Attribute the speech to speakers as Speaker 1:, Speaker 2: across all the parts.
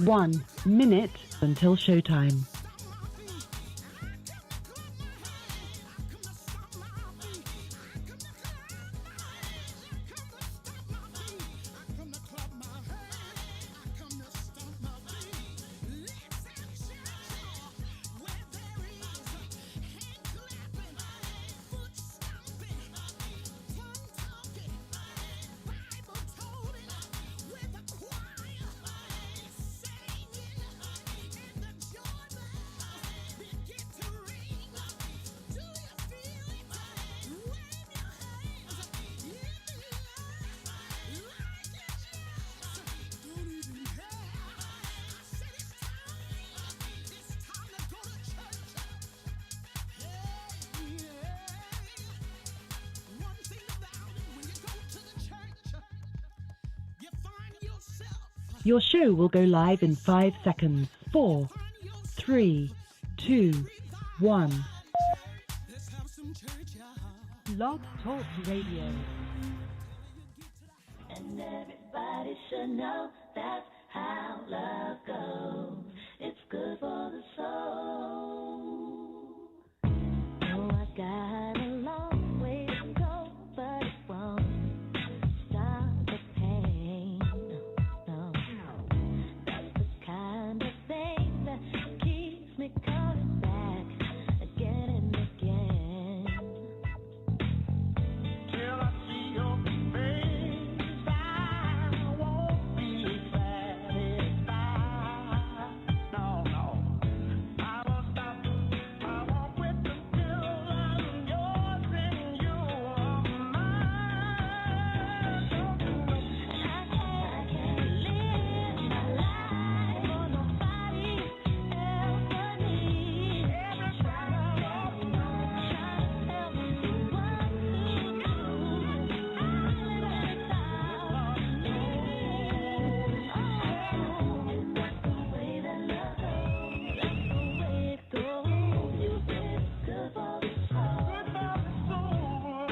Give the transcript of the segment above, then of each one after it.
Speaker 1: 1 minute until showtime. Your show will go live in 5 seconds. 4, 3, 2, 1. Blog Talk Radio.
Speaker 2: And everybody should know that's how love goes. It's good for the soul. Oh, I got a long way to go, but it won't stop the pain. No, that's the kind of thing that keeps me coming back again and again. Till I see your face, I won't be satisfied. No, I won't stop. I won't quit until I'm yours and you are mine. I can't live my life for nobody else but me. Try to help me what to do. That's the way that love goes. That's the way it goes. You said it's good for the soul.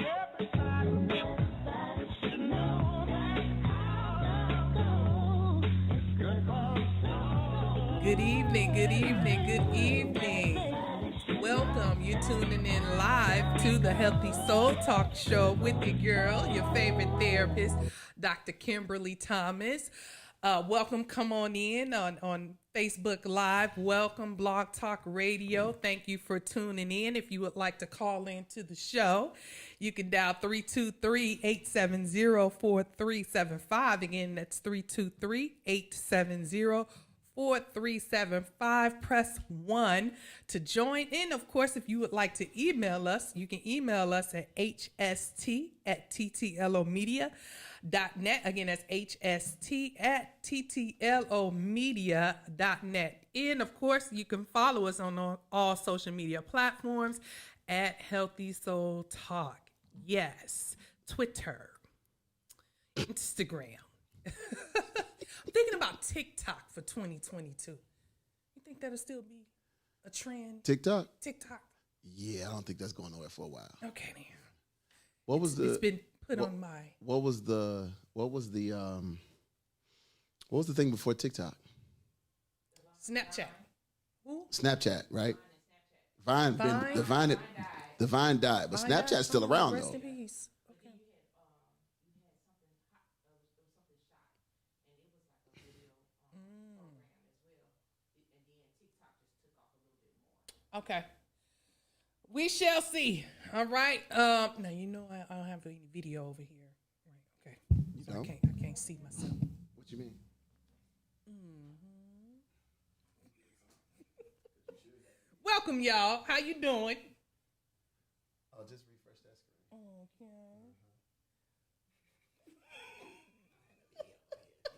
Speaker 2: Everybody should know that's how love goes. It's good for the soul.
Speaker 3: Good evening, good evening, good evening. Welcome. You're tuning in live to the Healthy Soul Talk Show with your girl, your favorite therapist, Dr. Kimberly Thomas. Welcome. Come on in on Facebook Live. Welcome, Blog Talk Radio. Thank you for tuning in. If you would like to call into the show, you can dial 323-870-4375. Again, that's 323-870-4375. Press 1 to join in. Of course, if you would like to email us, you can email us at hst@ttlomedia.net. Again, that's hst@ttlomedia.net. And of course, you can follow us on all social media platforms at Healthy Soul Talk. Yes, Twitter, Instagram. I'm thinking about TikTok for 2022. You think that'll still be a trend?
Speaker 4: TikTok?
Speaker 3: TikTok.
Speaker 4: Yeah, I don't think that's going nowhere for a while.
Speaker 3: Okay, then.
Speaker 4: What was
Speaker 3: It's been put on my.
Speaker 4: What was the thing before TikTok?
Speaker 3: Snapchat. Who?
Speaker 4: Snapchat, right? Vine died, but
Speaker 3: Vine
Speaker 4: Snapchat's
Speaker 3: died.
Speaker 4: still around
Speaker 3: Rest
Speaker 4: though.
Speaker 3: in peace. Okay. Okay. We shall see. All right. Now you know I don't have any video over here. Right. Okay.
Speaker 4: You
Speaker 3: So
Speaker 4: don't?
Speaker 3: I can't see myself.
Speaker 4: What you mean?
Speaker 3: Welcome, y'all. How you doing?
Speaker 4: I'll just refresh that screen.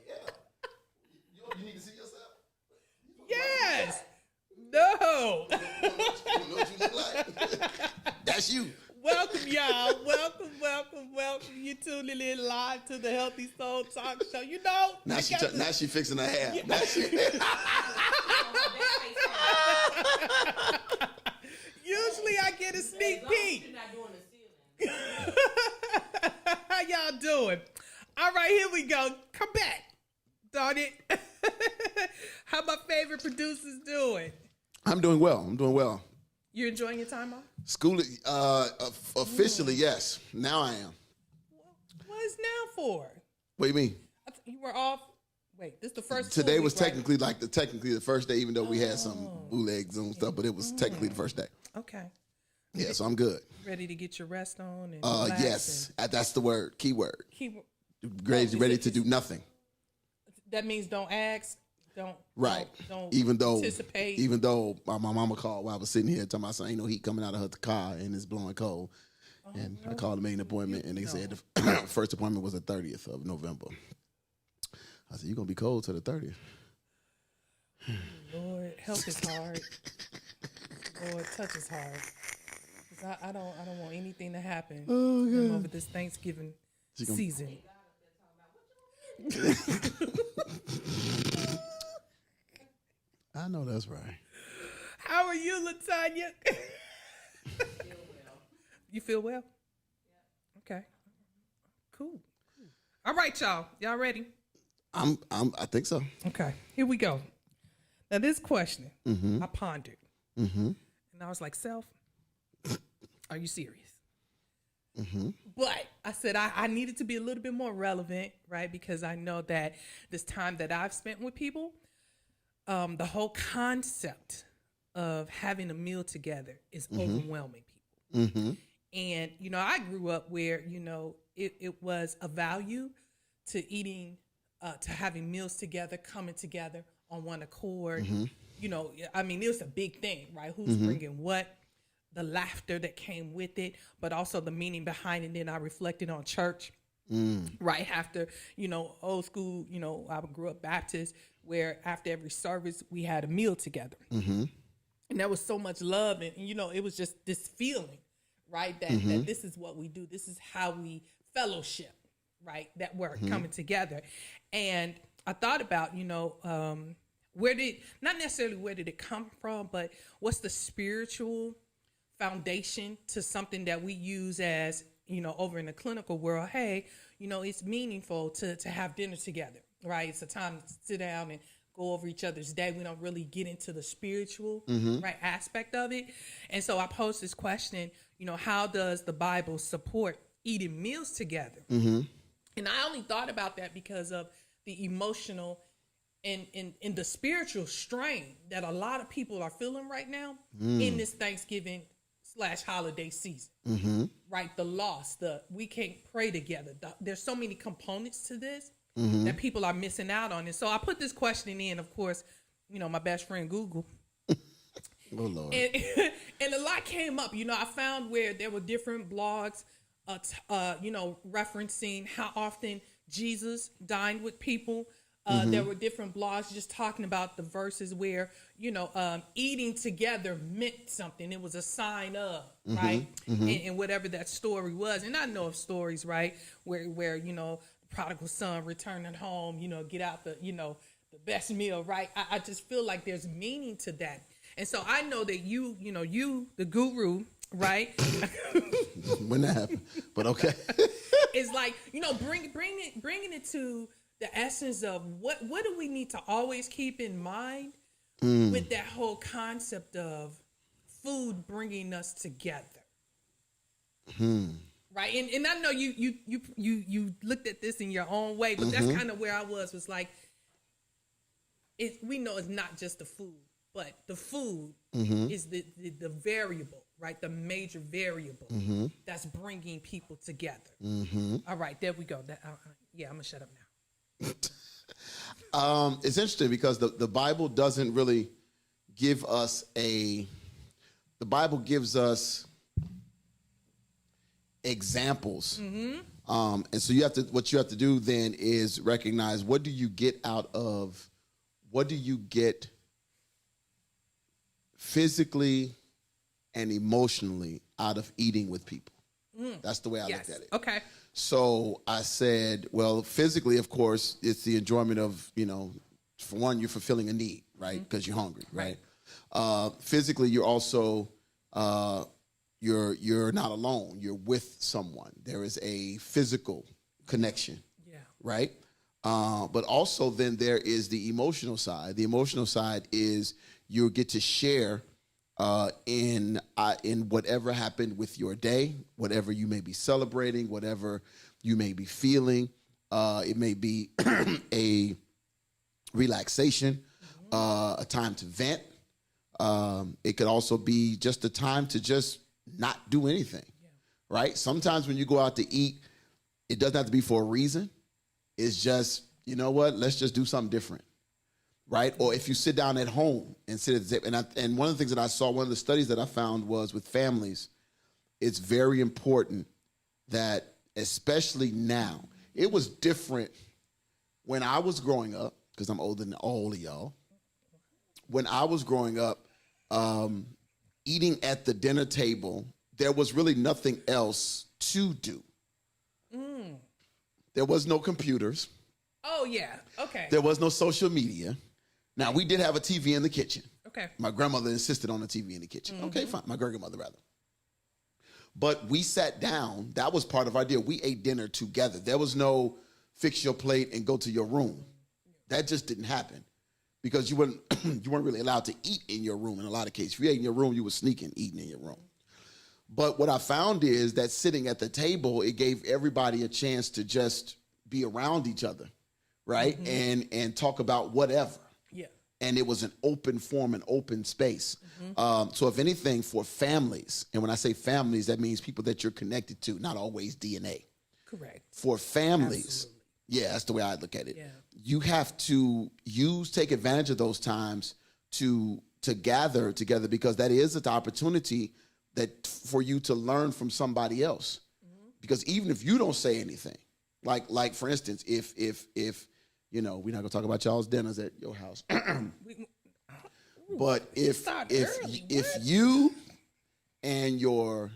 Speaker 3: Okay.
Speaker 4: You need to see yourself?
Speaker 3: Yes. No.
Speaker 4: You know what you look like? That's you.
Speaker 3: Welcome, y'all. Welcome. You tuning in live to the Healthy Soul Talk Show. You know.
Speaker 4: Now she fixing her hair. Now
Speaker 3: Usually I get a sneak peek. How y'all doing? All right, here we go. Come back. Darn it. favorite producers doing?
Speaker 4: I'm doing well.
Speaker 3: You enjoying your time off?
Speaker 4: School, officially, yes. Now I am.
Speaker 3: What is now for?
Speaker 4: What do you mean?
Speaker 3: You were off. Wait, this is the first.
Speaker 4: Today
Speaker 3: full
Speaker 4: was
Speaker 3: week, right?
Speaker 4: technically the first day, even though we had some bootlegs and stuff, but it was technically the first day.
Speaker 3: Okay.
Speaker 4: Yeah, so I'm good.
Speaker 3: Ready to get your rest on and relax.
Speaker 4: Yes, that's the word. Key word. Ready to do nothing.
Speaker 3: That means don't ask. Don't
Speaker 4: even though
Speaker 3: anticipate.
Speaker 4: Even though my mama called while I was sitting here talking about ain't no heat coming out of her car and it's blowing cold. And I called to make an appointment and they said the first appointment was the 30th of November. I said, you're gonna be cold till the 30th.
Speaker 3: Lord, help his heart. Lord, touch his heart. 'Cause I don't want anything to happen over this Thanksgiving season.
Speaker 4: I know that's right.
Speaker 3: How are you, Latanya? You feel well? Yeah. Okay. Cool. All right, y'all. Y'all ready?
Speaker 4: I think so.
Speaker 3: Okay. Here we go. Now this question, I pondered, and I was like, "Self, are you serious?" But I said I needed to be a little bit more relevant, right? Because I know that this time that I've spent with people, the whole concept of having a meal together is overwhelming people. And, I grew up where, it was a value to eating, to having meals together, coming together on one accord. It was a big thing, right? Who's bringing what? The laughter that came with it, but also the meaning behind it. And then I reflected on church, right after, old school, I grew up Baptist, where after every service, we had a meal together. And there was so much love. And it was just this feeling, right? That this is what we do. This is how we fellowship, right? That we're coming together. And I thought about, not necessarily where did it come from, but what's the spiritual foundation to something that we use as, over in the clinical world. Hey, it's meaningful to have dinner together, right? It's a time to sit down and go over each other's day. We don't really get into the spiritual right aspect of it. And so I posed this question, how does the Bible support eating meals together? And I only thought about that because of the emotional and the spiritual strain that a lot of people are feeling right now in this Thanksgiving / holiday season, right? The loss, we can't pray together. There's so many components to this that people are missing out on. And so I put this question in, of course, my best friend Google.
Speaker 4: Oh, Lord.
Speaker 3: And a lot came up. I found where there were different blogs, referencing how often Jesus dined with people. There were different blogs just talking about the verses where, eating together meant something. It was a sign of, right? And whatever that story was. And I know of stories, right, where the prodigal son returning home, get out the best meal, right? I just feel like there's meaning to that. And so I know that you, the guru, right?
Speaker 4: When that happened, but okay.
Speaker 3: It's like, bringing it to the essence of what do we need to always keep in mind with that whole concept of food bringing us together, right? And I know you looked at this in your own way, but that's kind of where I was like, we know it's not just the food, but the food is the variable, right? The major variable that's bringing people together. All right, there we go. I'm gonna shut up now.
Speaker 4: It's interesting because the Bible doesn't really give us the Bible gives us examples. And so what you have to do then is recognize, what do you get physically and emotionally out of eating with people. That's the way I looked at it.
Speaker 3: Okay.
Speaker 4: So I said, well, physically, of course, it's the enjoyment of, for one, you're fulfilling a need, right? Because you're hungry, right? Physically, you're also, you're not alone. You're with someone. There is a physical connection, right? But also then there is the emotional side. The emotional side is you get to share in whatever happened with your day, whatever you may be celebrating, whatever you may be feeling. It may be a relaxation, a time to vent. It could also be just a time to just not do anything, right? Sometimes when you go out to eat, it doesn't have to be for a reason. It's just, you know what, let's just do something different, right? Or if you sit down at home and sit at the table, and one of the things that I saw, one of the studies that I found was with families, it's very important that, especially now, it was different when I was growing up, because I'm older than all of y'all. When I was growing up, eating at the dinner table, there was really nothing else to do. There was no computers.
Speaker 3: Oh, yeah. Okay.
Speaker 4: There was no social media. Now, we did have a TV in the kitchen.
Speaker 3: Okay.
Speaker 4: My grandmother insisted on a TV in the kitchen. Okay, fine. My great-grandmother, rather. But we sat down. That was part of our deal. We ate dinner together. There was no fix your plate and go to your room. That just didn't happen because you weren't really allowed to eat in your room in a lot of cases. If you ate in your room, you were sneaking eating in your room. But what I found is that sitting at the table, it gave everybody a chance to just be around each other, right? And talk about whatever.
Speaker 3: Yeah.
Speaker 4: And it was an open forum, an open space. So if anything, for families, and when I say families, that means people that you're connected to, not always DNA.
Speaker 3: Correct.
Speaker 4: For families,
Speaker 3: Absolutely.
Speaker 4: yeah, that's the way I look at it.
Speaker 3: Yeah.
Speaker 4: You have to take advantage of those times to gather together, because that is an opportunity that for you to learn from somebody else. Because even if you don't say anything, like for instance, if you know, we're not gonna talk about y'all's dinners at your house, but if you and your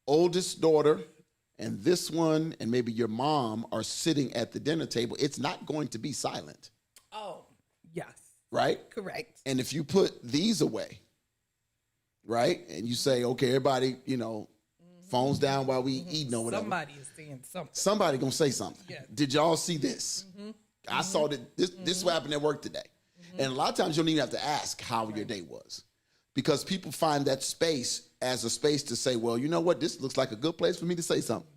Speaker 4: oldest daughter and this one and maybe your mom are sitting at the dinner table, it's not going to be silent.
Speaker 3: Oh, yes.
Speaker 4: Right?
Speaker 3: Correct.
Speaker 4: And if you put these away, right, and you say, okay, everybody, you know, phones down while we eating or whatever.
Speaker 3: Somebody is saying something.
Speaker 4: Somebody gonna say something.
Speaker 3: Yeah.
Speaker 4: Did y'all see this? I saw that this what happened at work today. And a lot of times you don't even have to ask how your day was, because people find that space as a space to say, well, you know what, this looks like a good place for me to say something.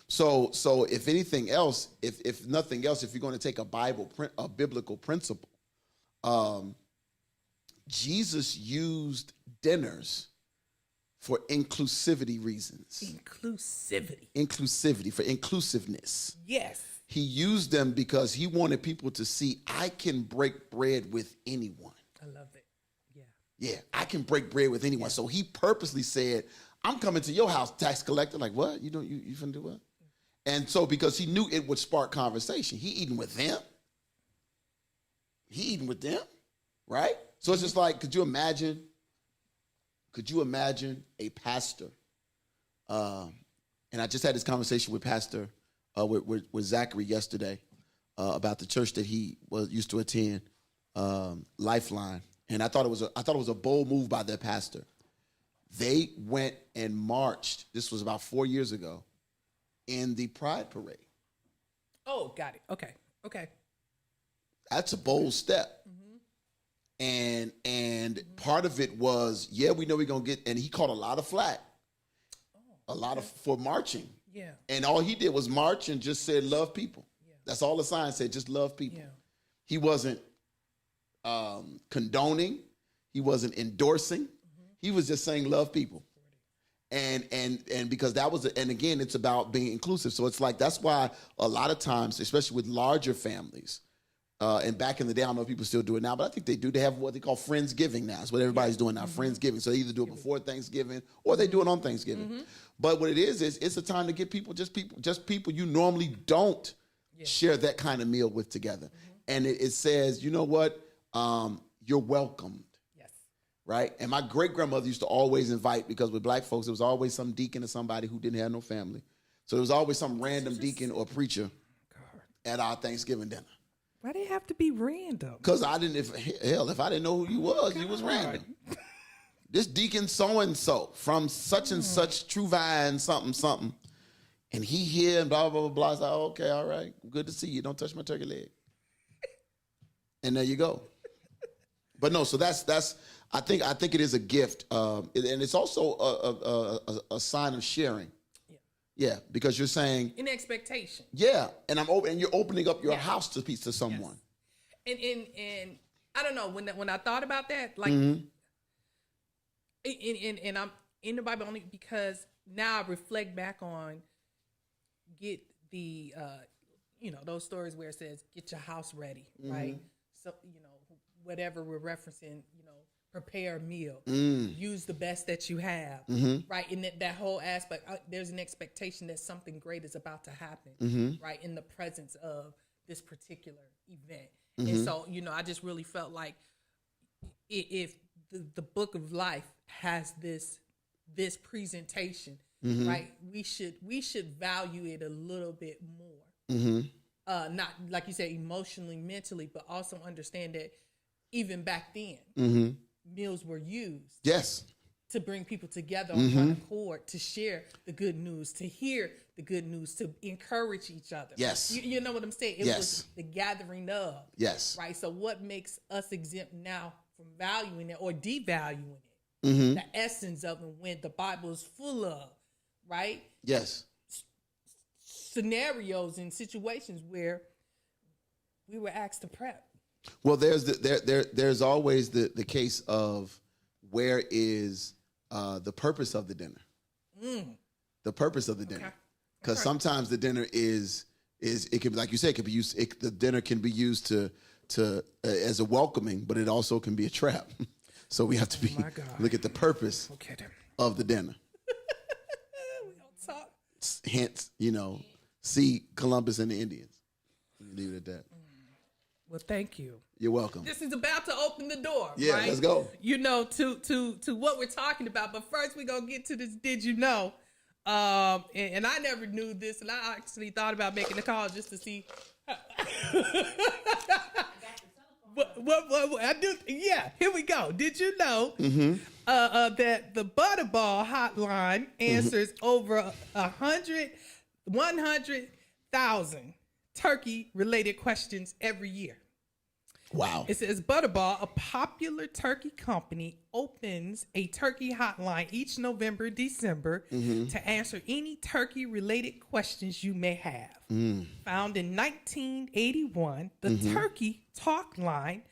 Speaker 4: So if anything else, if nothing else, if you're going to take a biblical principle, Jesus used dinners for inclusivity reasons. Inclusivity, for inclusiveness.
Speaker 3: Yes.
Speaker 4: He used them because he wanted people to see, I can break bread with anyone.
Speaker 3: I love it. Yeah.
Speaker 4: Yeah, I can break bread with anyone. Yeah. So he purposely said, I'm coming to your house, tax collector. Like, what? You finna do what? And so because he knew it would spark conversation, he eating with them. Right? So it's just like, could you imagine a pastor? And I just had this conversation with Pastor, with Zachary yesterday about the church that he used to attend, Lifeline. And I thought it was a bold move by their pastor. They went and marched. This was about 4 years ago, in the Pride Parade.
Speaker 3: Oh, got it. Okay. That's
Speaker 4: a bold step. And part of it was, yeah, we know we're gonna get, and he caught a lot of flack, for marching.
Speaker 3: Yeah.
Speaker 4: And all he did was march and just said, love people. Yeah. That's all the sign said, just love people. Yeah. He wasn't condoning. He wasn't endorsing. He was just saying, love people. And because that was, and again, it's about being inclusive. So it's like, that's why a lot of times, especially with larger families, and back in the day, I don't know if people still do it now, but I think they do. They have what they call Friendsgiving now. It's what everybody's doing now, Friendsgiving. So they either do it before Thanksgiving or they do it on Thanksgiving. But what it is it's a time to get people you normally don't share that kind of meal with together. And it says, you know what? You're welcomed. Yes. Right? And my great-grandmother used to always invite, because with black folks, there was always some deacon or somebody who didn't have no family. So there was always some random deacon or preacher at our Thanksgiving dinner.
Speaker 3: Why they have to be random?
Speaker 4: Because if I didn't know who you was random. This deacon so-and-so from such and such True Vine something. And he here and blah, blah, blah, blah. I was like, okay, all right. Good to see you. Don't touch my turkey leg. And there you go. But no, so that's I think it is a gift. And it's also a sign of sharing. Yeah, because you're saying
Speaker 3: in expectation.
Speaker 4: Yeah, and and you're opening up your house to someone.
Speaker 3: Yes. And I don't know when I thought about that, like, and I'm in the Bible only because now I reflect back on get the those stories where it says get your house ready, right? So whatever we're referencing, prepare a meal, use the best that you have, right? In that whole aspect, there's an expectation that something great is about to happen, right? In the presence of this particular event. And so, I just really felt like if the book of life has this presentation, right? We should value it a little bit more. Not like you said, emotionally, mentally, but also understand that even back then, meals were used.
Speaker 4: Yes.
Speaker 3: To bring people together on one accord, to share the good news, to hear the good news, to encourage each other.
Speaker 4: Yes.
Speaker 3: You know what I'm saying? It was the gathering of.
Speaker 4: Yes.
Speaker 3: Right? So what makes us exempt now from valuing it or devaluing it? The essence of it when the Bible is full of, right?
Speaker 4: Yes.
Speaker 3: Scenarios and situations where we were asked to prep.
Speaker 4: Well, there's always the case of where is the purpose of the dinner? The purpose of the dinner, because sometimes the dinner is it can be, like you said, it can be used. The dinner can be used to as a welcoming, but it also can be a trap. So we have to look at the purpose of the dinner.
Speaker 3: We don't talk.
Speaker 4: Hence, see Columbus and the Indians. Leave it at that.
Speaker 3: Well, thank you.
Speaker 4: You're welcome.
Speaker 3: This is about to open the door.
Speaker 4: Yeah,
Speaker 3: right?
Speaker 4: Let's go.
Speaker 3: To what we're talking about. But first, we're gonna get to this. Did you know? And I never knew this, and I actually thought about making the call just to see. What I do? Yeah, here we go. Did you know that the Butterball Hotline answers over 100,000 turkey-related questions every year?
Speaker 4: Wow.
Speaker 3: It says Butterball, a popular turkey company, opens a turkey hotline each November, December to answer any turkey-related questions you may have. Found in 1981, the Turkey Talk Line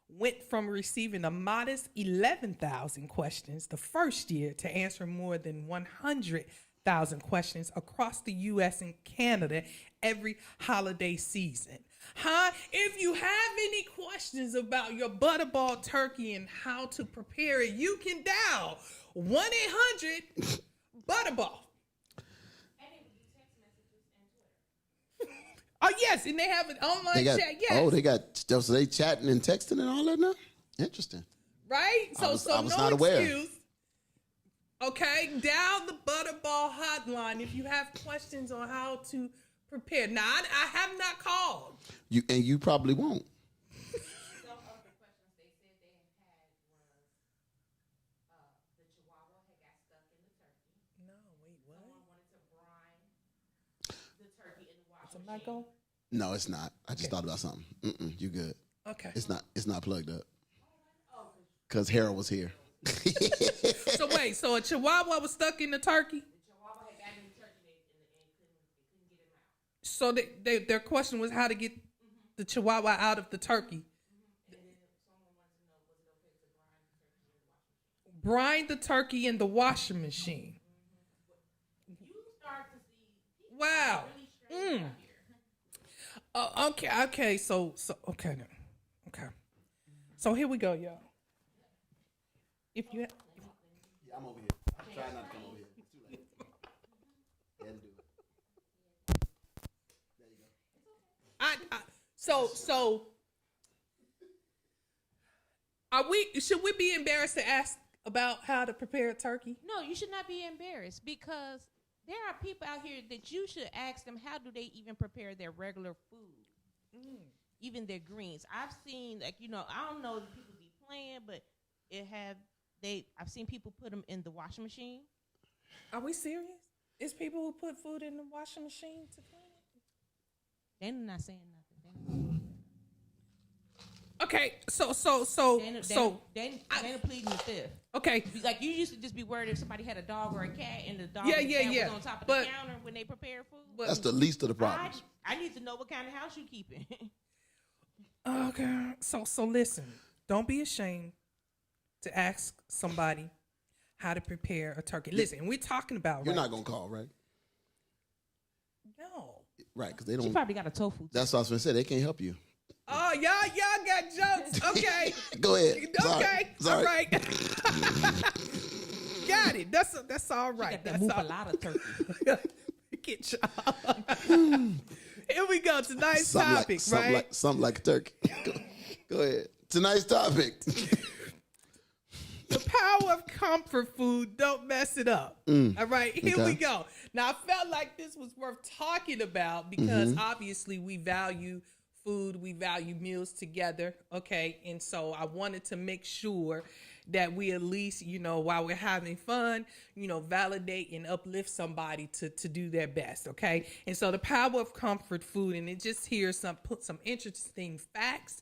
Speaker 3: went from receiving a modest 11,000 questions the first year to answer more than 100,000 questions across the U.S. and Canada every holiday season. If you have any questions about your Butterball turkey and how to prepare it, you can dial 1-800-BUTTERBALL. Oh, yes, and they have an online chat, yes.
Speaker 4: Oh, so they chatting and texting and all that now? Interesting.
Speaker 3: Right? So
Speaker 4: I was
Speaker 3: no
Speaker 4: not aware.
Speaker 3: excuse. Okay, dial the Butterball Hotline if you have questions on how to prepare. Now, I have not called.
Speaker 4: You probably won't.
Speaker 5: Some of the questions they said they had was the Chihuahua had got stuck in the turkey.
Speaker 3: No, wait, what?
Speaker 5: Someone wanted to brine the turkey in the washing
Speaker 3: Somebody go?
Speaker 4: No, it's not. I just thought about something. You good.
Speaker 3: Okay.
Speaker 4: It's not plugged up. Because Harold was here.
Speaker 3: So wait, so a Chihuahua was stuck in the turkey?
Speaker 5: The Chihuahua had gotten in the turkey and couldn't get him out.
Speaker 3: So their question was how to get the Chihuahua out of the turkey.
Speaker 5: And then someone wanted to know, was it okay to brine the turkey in the washing machine?
Speaker 3: Brine the turkey in the washing machine.
Speaker 5: You start to see people
Speaker 3: Wow.
Speaker 5: really strange out here.
Speaker 3: Okay. So okay then. Okay. So here we go, y'all. If you
Speaker 4: Yeah, I'm over here. I'm trying not to come over here. It's too late. Go ahead and do it. There you go.
Speaker 3: So should we be embarrassed to ask about how to prepare a turkey?
Speaker 5: No, you should not be embarrassed because there are people out here that you should ask them how do they even prepare their regular food, even their greens. I've seen I don't know if people be playing, but I've seen people put them in the washing machine.
Speaker 3: Are we serious? It's people who put food in the washing machine to clean it.
Speaker 5: They're not saying nothing.
Speaker 3: Okay, so
Speaker 5: They're pleading the fifth.
Speaker 3: okay.
Speaker 5: Like, you used to just be worried if somebody had a dog or a cat and the dog
Speaker 3: Yeah,
Speaker 5: and the cat
Speaker 3: yeah.
Speaker 5: was on top of
Speaker 3: But-
Speaker 5: the counter when they prepare food.
Speaker 4: That's the least of the
Speaker 5: I,
Speaker 4: problems.
Speaker 5: I need to know what kind of house you keeping.
Speaker 3: Okay, so listen. Don't be ashamed to ask somebody how to prepare a turkey. Listen, we're talking about.
Speaker 4: You're
Speaker 3: right?
Speaker 4: not gonna call, right?
Speaker 3: No.
Speaker 4: Right, because they
Speaker 5: She
Speaker 4: don't.
Speaker 5: probably got a tofu.
Speaker 4: That's what I was gonna say. They can't help you.
Speaker 3: Oh, y'all got jokes. Okay.
Speaker 4: Go ahead.
Speaker 3: Okay.
Speaker 4: Sorry.
Speaker 3: All right. Got it. That's all right.
Speaker 5: Got that
Speaker 3: That's all.
Speaker 5: muffalata turkey.
Speaker 3: Get y'all. Here we go. Tonight's topic, right?
Speaker 4: Something like a turkey. Go ahead. Tonight's topic.
Speaker 3: The power of comfort food. Don't mess it up. All right, here
Speaker 4: Okay.
Speaker 3: we go. Now, I felt like this was worth talking about because obviously we value food, we value meals together. Okay, and so I wanted to make sure that we at least, while we're having fun, validate and uplift somebody to do their best. Okay, and so the power of comfort food, and it just here put some interesting facts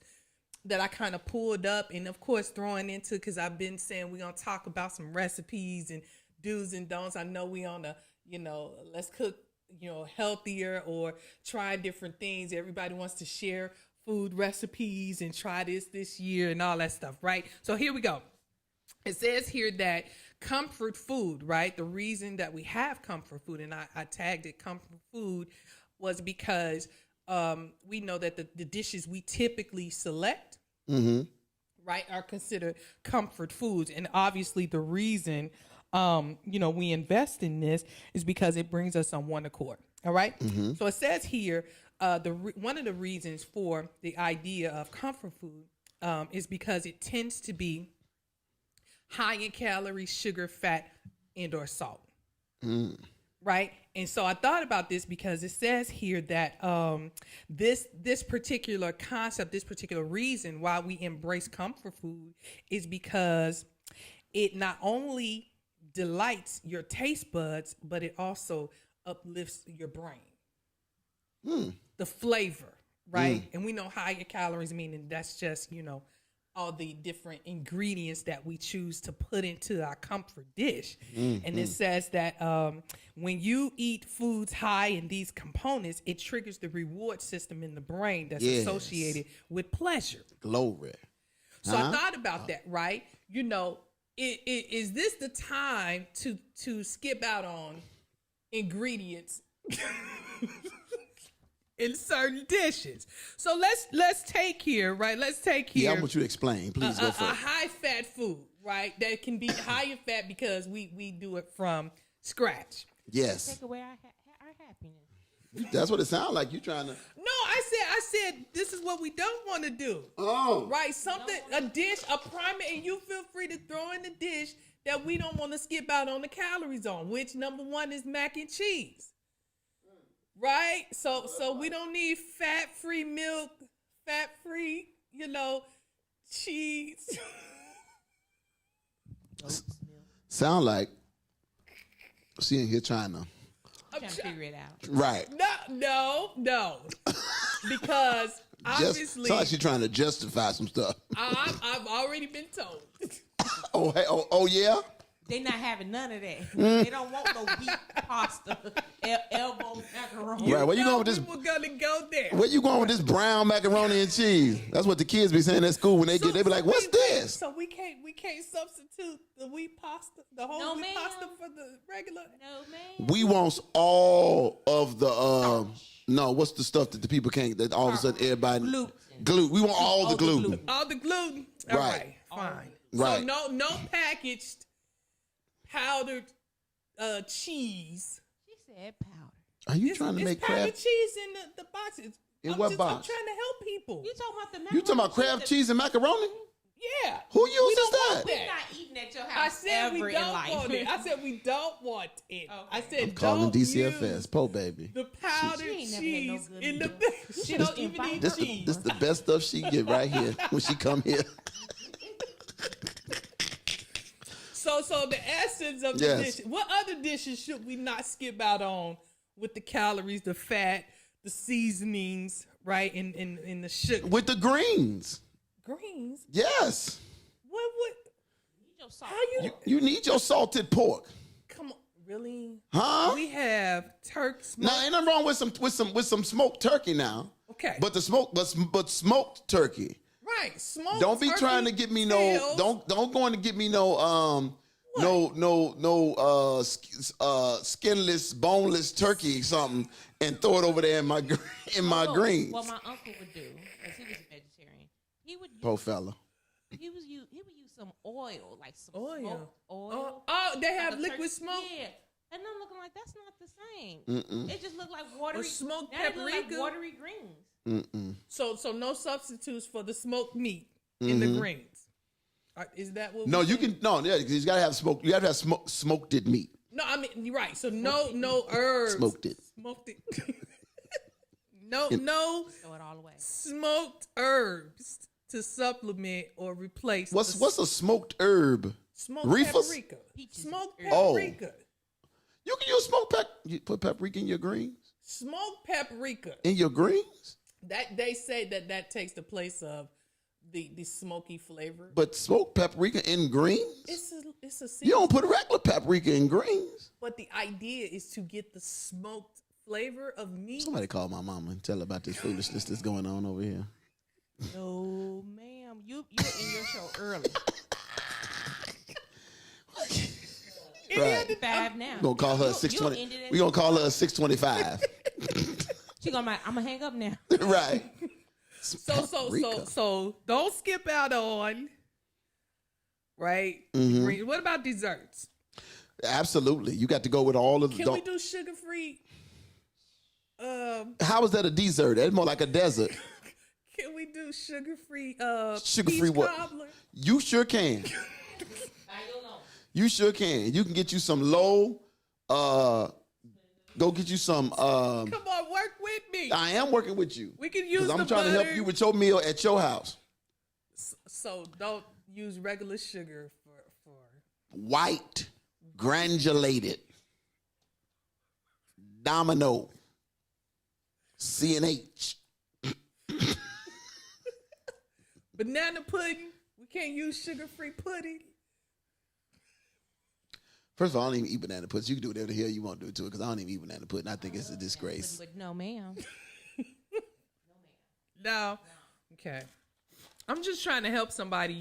Speaker 3: that I kind of pulled up, and of course throwing into, because I've been saying we're gonna talk about some recipes and do's and don'ts. I know we on a let's cook healthier or try different things. Everybody wants to share food recipes and try this year and all that stuff, right? So here we go. It says here that comfort food, right? The reason that we have comfort food, and I tagged it comfort food, was because we know that the dishes we typically select, right, are considered comfort foods. And obviously the reason, we invest in this is because it brings us on one accord. All right. So it says here, one of the reasons for the idea of comfort food is because it tends to be high in calories, sugar, fat, and or salt. Right. And so I thought about this because it says here that this particular concept, this particular reason why we embrace comfort food is because it not only delights your taste buds, but it also uplifts your brain. The flavor, right? And we know higher calories, meaning that's just, all the different ingredients that we choose to put into our comfort dish. And it says that when you eat foods high in these components, it triggers the reward system in the brain that's associated with pleasure.
Speaker 4: Glory.
Speaker 3: So I thought about that, right? Is this the time to skip out on ingredients in certain dishes? So let's take here, right? Let's take here.
Speaker 4: Yeah, I want you to explain. Please go
Speaker 3: a
Speaker 4: first.
Speaker 3: high fat food, right? That can be higher fat because we do it from scratch.
Speaker 4: Yes.
Speaker 5: Take away our happiness.
Speaker 4: That's what it sounds like. You trying to.
Speaker 3: No, I said this is what we don't want to do.
Speaker 4: Oh.
Speaker 3: Right, a dish, a primer, and you feel free to throw in the dish that we don't want to skip out on the calories on, which number one is mac and cheese. Right? So we don't need fat-free milk, fat-free, cheese.
Speaker 4: Sound like she in here trying to.
Speaker 5: I'm trying to figure it out.
Speaker 4: Right.
Speaker 3: No. Because obviously,
Speaker 4: sound like she's trying to justify some stuff.
Speaker 3: I've already been told.
Speaker 4: Oh yeah.
Speaker 5: They not having none of that. They don't want no wheat pasta, elbow macaroni.
Speaker 4: Right. Where you going with this?
Speaker 3: We were gonna go there.
Speaker 4: Where you going with this brown macaroni and cheese? That's what the kids be saying at school when they be like, "What's this?"
Speaker 3: So we can't substitute the wheat pasta, the whole wheat pasta for the regular.
Speaker 5: No, man.
Speaker 4: We want all of the no. What's the stuff that the people can't? That all of a sudden everybody gluten. We want all the gluten.
Speaker 3: All the gluten. All right. Fine.
Speaker 4: Right.
Speaker 3: So no packaged powdered cheese.
Speaker 5: She said powder.
Speaker 4: Are you trying to make
Speaker 3: powdered
Speaker 4: crab
Speaker 3: cheese in the boxes?
Speaker 4: In what box?
Speaker 3: I'm trying to help people.
Speaker 5: You talking about the macaroni?
Speaker 4: You talking about crab cheese and macaroni?
Speaker 3: Yeah.
Speaker 4: Who uses that?
Speaker 5: We're not eating at your
Speaker 3: I
Speaker 5: house
Speaker 3: said we
Speaker 5: ever in
Speaker 3: don't
Speaker 5: life.
Speaker 3: want it. I said we don't want it.
Speaker 5: Okay.
Speaker 3: I said
Speaker 4: I'm calling
Speaker 3: don't
Speaker 4: DCFS.
Speaker 3: use
Speaker 4: Po baby.
Speaker 3: the powdered
Speaker 5: She ain't never had no
Speaker 3: cheese
Speaker 5: good
Speaker 3: in the
Speaker 5: meal.
Speaker 3: bag. She don't even eat
Speaker 4: This
Speaker 3: cheese.
Speaker 4: the best stuff she get right here when she come here.
Speaker 3: So the essence of the dish. What other dishes should we not skip out on with the calories, the fat, the seasonings, right? In the sugar.
Speaker 4: With the greens.
Speaker 3: Greens?
Speaker 4: Yes.
Speaker 3: What? How
Speaker 4: you need your salted pork.
Speaker 3: Come on, really?
Speaker 4: Huh?
Speaker 3: We have turkey.
Speaker 4: Now, ain't nothing wrong with some smoked turkey now.
Speaker 3: Okay.
Speaker 4: But smoked turkey.
Speaker 3: Right. Smoked.
Speaker 4: Don't be
Speaker 3: turkey
Speaker 4: trying to get me
Speaker 3: tails.
Speaker 4: don't go on to get me skinless, boneless turkey something and throw it over there in my greens.
Speaker 5: What my uncle would do, because he was a vegetarian, he would use,
Speaker 4: poor fella.
Speaker 5: he would use some oil, like some
Speaker 3: Oil.
Speaker 5: smoked oil.
Speaker 3: Oh, they have
Speaker 5: the
Speaker 3: liquid
Speaker 5: turkey-
Speaker 3: smoke.
Speaker 5: Yeah, and I'm looking like that's not the same. It just looked like watery.
Speaker 3: Or smoked
Speaker 5: now it look like
Speaker 3: paprika.
Speaker 5: watery greens.
Speaker 3: So no substitutes for the smoked meat in the greens. Is that what?
Speaker 4: No,
Speaker 3: we're
Speaker 4: you
Speaker 3: saying?
Speaker 4: can because you gotta have smoked. You gotta have smoked it meat.
Speaker 3: No, I mean you're right. So no herbs.
Speaker 4: Smoked it.
Speaker 3: no
Speaker 5: Throw it all away.
Speaker 3: smoked herbs to supplement or replace.
Speaker 4: What's a smoked herb?
Speaker 3: smoked
Speaker 4: Reefers?
Speaker 3: paprika?
Speaker 5: Peaches.
Speaker 3: Smoked
Speaker 4: Oh.
Speaker 3: paprika.
Speaker 4: You can use smoked paprika. You put paprika in your greens.
Speaker 3: Smoked paprika.
Speaker 4: In your greens,
Speaker 3: That they say that takes the place of the smoky flavor.
Speaker 4: but smoked paprika in greens.
Speaker 3: It's a
Speaker 4: You
Speaker 3: season.
Speaker 4: don't put regular paprika in greens.
Speaker 3: But the idea is to get the smoked flavor of meat.
Speaker 4: Somebody call my mama and tell her about this foolishness that's going on over here.
Speaker 5: No, ma'am, you in your show early.
Speaker 4: Right.
Speaker 5: 5 now.
Speaker 4: We're gonna call her
Speaker 5: You-
Speaker 4: at 6:20.
Speaker 5: you ended it.
Speaker 4: We're gonna call her at 6:25.
Speaker 5: She gonna. I'm gonna hang up now.
Speaker 4: Right.
Speaker 3: So don't skip out on right.
Speaker 4: Mm-hmm.
Speaker 3: Green. What about desserts?
Speaker 4: Absolutely. You got to go with all of the.
Speaker 3: Can we do sugar free?
Speaker 4: How is that a dessert? That's more like a desert.
Speaker 3: Can we do sugar free?
Speaker 4: Sugar-free what?
Speaker 3: Cobbler?
Speaker 4: You sure can. You sure can. You can get you some low. Go get you some.
Speaker 3: Come on, work with me.
Speaker 4: I am working with you.
Speaker 3: We can use.
Speaker 4: I'm
Speaker 3: the
Speaker 4: trying to help
Speaker 3: butter.
Speaker 4: you with your meal at your house.
Speaker 3: So don't use regular sugar for.
Speaker 4: White, granulated, domino, CNH.
Speaker 3: Banana pudding. We can't use sugar free pudding.
Speaker 4: First of all, I don't even eat banana pudding. You can do whatever the hell you want to do to it because I don't even eat banana pudding. I think it's a disgrace.
Speaker 5: But no, ma'am.
Speaker 3: No. Okay. I'm just trying to help somebody,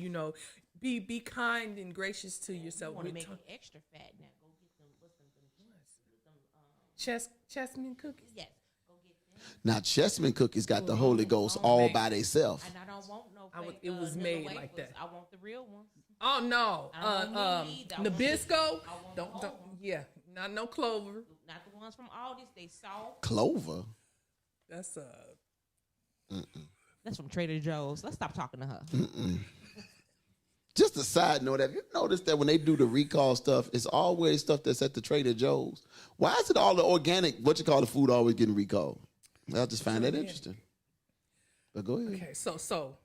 Speaker 3: be kind and gracious to yourself.
Speaker 5: You want to
Speaker 3: We're
Speaker 5: make
Speaker 3: ta-
Speaker 5: it extra fat now? Go get them.
Speaker 3: chessman cookies.
Speaker 5: Yes, go get them.
Speaker 4: Now, Chessman cookies got the Holy Ghost all by themselves.
Speaker 5: And I don't want no. Fake,
Speaker 3: it was
Speaker 5: Nilla
Speaker 3: made
Speaker 5: wafers.
Speaker 3: like that.
Speaker 5: I want the real ones.
Speaker 3: Oh no.
Speaker 5: I don't need either. I want
Speaker 3: Nabisco.
Speaker 5: I want
Speaker 3: Don't
Speaker 5: the whole one.
Speaker 3: yeah. Not no clover.
Speaker 5: Not the ones from Aldi's. They soft.
Speaker 4: Clover.
Speaker 3: That's
Speaker 5: That's from Trader Joe's. Let's stop talking to her.
Speaker 4: Just a side note, have you noticed that when they do the recall stuff, it's always stuff that's at the Trader Joe's? Why is it all the organic, the food always getting recalled? I just find that interesting. But go ahead.
Speaker 3: okay. So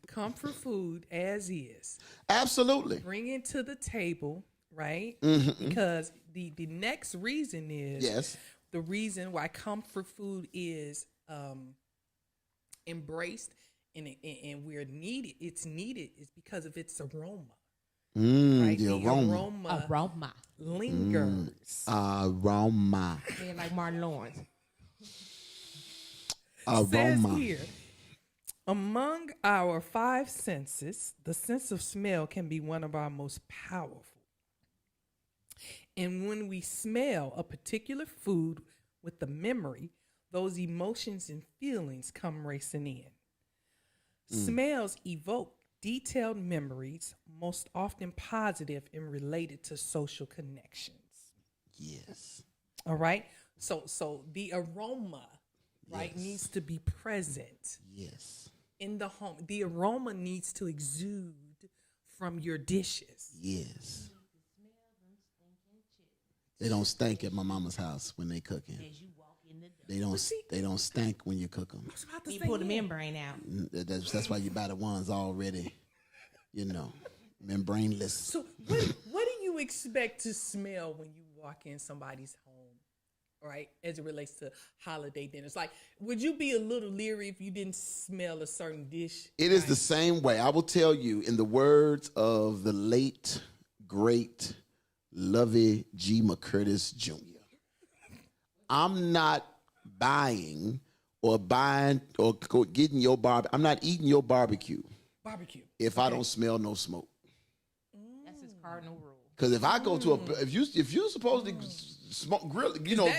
Speaker 3: comfort food as is.
Speaker 4: Absolutely.
Speaker 3: Bring it to the table, right?
Speaker 4: Mm-hmm.
Speaker 3: Because the next reason is
Speaker 4: Yes.
Speaker 3: the reason why comfort food is embraced and we're needed. It's needed is because of its aroma. Right?
Speaker 4: The aroma.
Speaker 5: Aroma.
Speaker 3: Lingers.
Speaker 4: Aroma.
Speaker 5: They're like Martin Lawrence.
Speaker 3: Says
Speaker 4: Aroma.
Speaker 3: here, among our 5 senses, the sense of smell can be one of our most powerful. And when we smell a particular food with the memory, those emotions and feelings come racing in. Smells evoke detailed memories, most often positive and related to social connections.
Speaker 4: Yes.
Speaker 3: All right? So the aroma, right,
Speaker 4: Yes.
Speaker 3: needs to be present
Speaker 4: Yes.
Speaker 3: in the home. The aroma needs to exude from your dishes.
Speaker 4: Yes. They don't stink at my mama's house when they cooking.
Speaker 5: As you walk in the door.
Speaker 4: They don't stink when you cook them.
Speaker 3: I was about to
Speaker 5: You
Speaker 3: say,
Speaker 5: pull the
Speaker 3: yeah.
Speaker 5: membrane out.
Speaker 4: That's why you buy the ones already, membraneless.
Speaker 3: So what do you you expect to smell when you walk in somebody's home, right? As it relates to holiday dinners, like, would you be a little leery if you didn't smell a certain dish?
Speaker 4: It is the same way. I will tell you, in the words of the late, great Lovey G. McCurtis Jr., I'm not buying or getting your barbecue. I'm not eating your barbecue if I don't smell no smoke.
Speaker 5: That's his cardinal rule.
Speaker 4: Because if I go to if you're supposed to smoke grill, you know,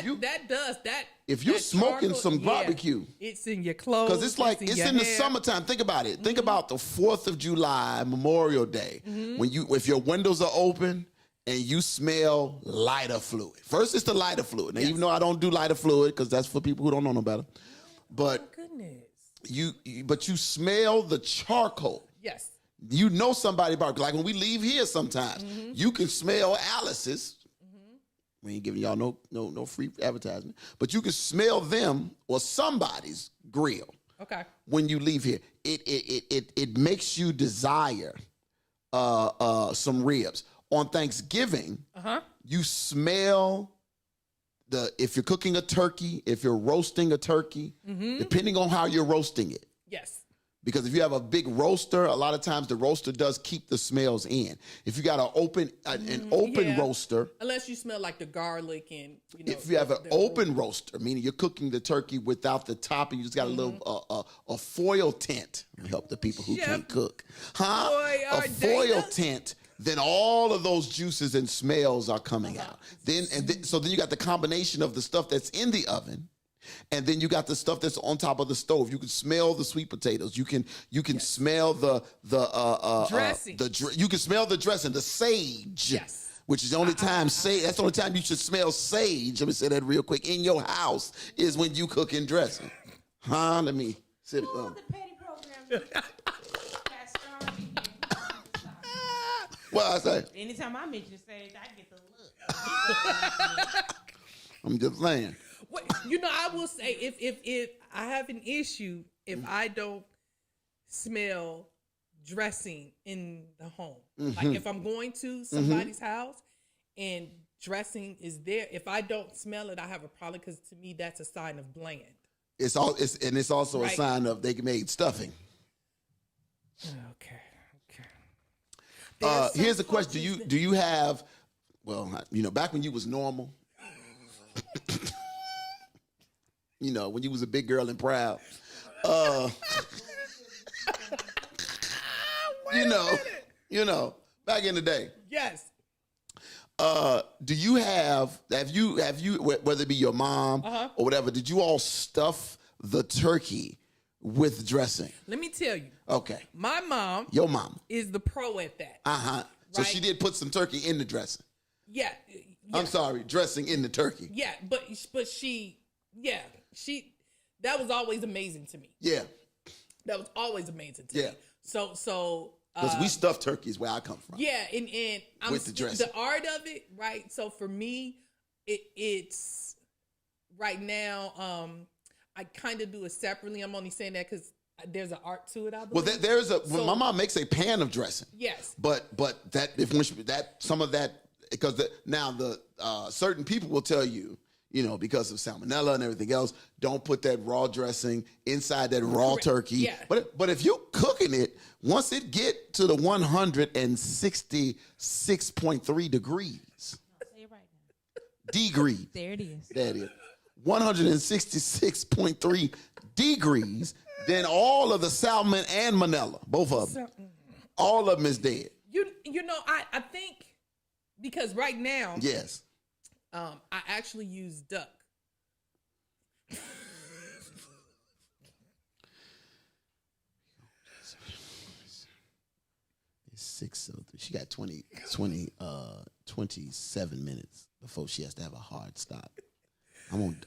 Speaker 4: if you're smoking some barbecue,
Speaker 3: it's in your clothes.
Speaker 4: Because it's like it's in the summertime. Think about it. Think about the 4th of July, Memorial Day, when if your windows are open and you smell lighter fluid. First, it's the lighter fluid. Now, even though I don't do lighter fluid because that's for people who don't know no better, but you smell the charcoal.
Speaker 3: Yes.
Speaker 4: You know somebody barbecue. Like when we leave here sometimes, you can smell Alice's. We ain't giving y'all no free advertisement, but you can smell them or somebody's grill.
Speaker 3: Okay.
Speaker 4: When you leave here, it makes you desire some ribs. On Thanksgiving, you smell if you're cooking a turkey, if you're roasting a turkey, depending on how you're roasting it.
Speaker 3: Yes.
Speaker 4: Because if you have a big roaster, a lot of times the roaster does keep the smells in. If you got an open roaster,
Speaker 3: unless you smell like the garlic and
Speaker 4: if you have an open roaster, meaning you're cooking the turkey without the top, and you just got a little a foil tent to help the people who can't cook, a foil tent. Then all of those juices and smells are coming out. So then you got the combination of the stuff that's in the oven. And then you got the stuff that's on top of the stove. You can smell the sweet potatoes. You can smell the
Speaker 3: dressing.
Speaker 4: You can smell the dressing, the sage.
Speaker 3: Yes.
Speaker 4: Which is the only time that's the only time you should smell sage. Let me say that real quick. In your house is when you cooking dressing. Let me sip some.
Speaker 5: The petty program.
Speaker 4: What I say?
Speaker 5: Anytime I mention sage, I get the look.
Speaker 4: I'm just saying.
Speaker 3: Well, I will say if I have an issue if I don't smell dressing in the home. Like if I'm going to somebody's house and dressing is there, if I don't smell it, I have a problem because to me that's a sign of bland. It's
Speaker 4: also a sign of they made stuffing.
Speaker 3: Okay.
Speaker 4: Here's a question: Do you have? Well, back when you was normal. When you was a big girl and proud. Back in the day.
Speaker 3: Yes.
Speaker 4: Do you have you, whether it be your mom or whatever, did you all stuff the turkey with dressing?
Speaker 3: Let me tell you.
Speaker 4: Okay.
Speaker 3: My mom.
Speaker 4: Your mom.
Speaker 3: Is the pro at that.
Speaker 4: So she did put some turkey in the dressing.
Speaker 3: Yeah.
Speaker 4: I'm sorry, dressing in the turkey.
Speaker 3: Yeah, but she that was always amazing to me.
Speaker 4: Yeah.
Speaker 3: That was always amazing to me. So
Speaker 4: because we stuff turkeys where I come from.
Speaker 3: Yeah, and I'm
Speaker 4: with the dressing.
Speaker 3: The art of it, right? So for me, it's right now. I kind of do it separately. I'm only saying that because there's an art to it. I believe.
Speaker 4: Well, my mom makes a pan of dressing.
Speaker 3: Yes,
Speaker 4: but some of that because the certain people will tell you. Because of salmonella and everything else, don't put that raw dressing inside that raw turkey.
Speaker 3: Yeah.
Speaker 4: But if you're cooking it, once it get to the 166.3 degrees.
Speaker 5: Say it right now.
Speaker 4: Degrees.
Speaker 5: There it is.
Speaker 4: That is. 166.3 degrees, then all of the salmon and manella, both of them, all of them is dead.
Speaker 3: I think because right now.
Speaker 4: Yes.
Speaker 3: I actually use duck.
Speaker 4: It's 6:03. She got 27 minutes before she has to have a hard stop. You don't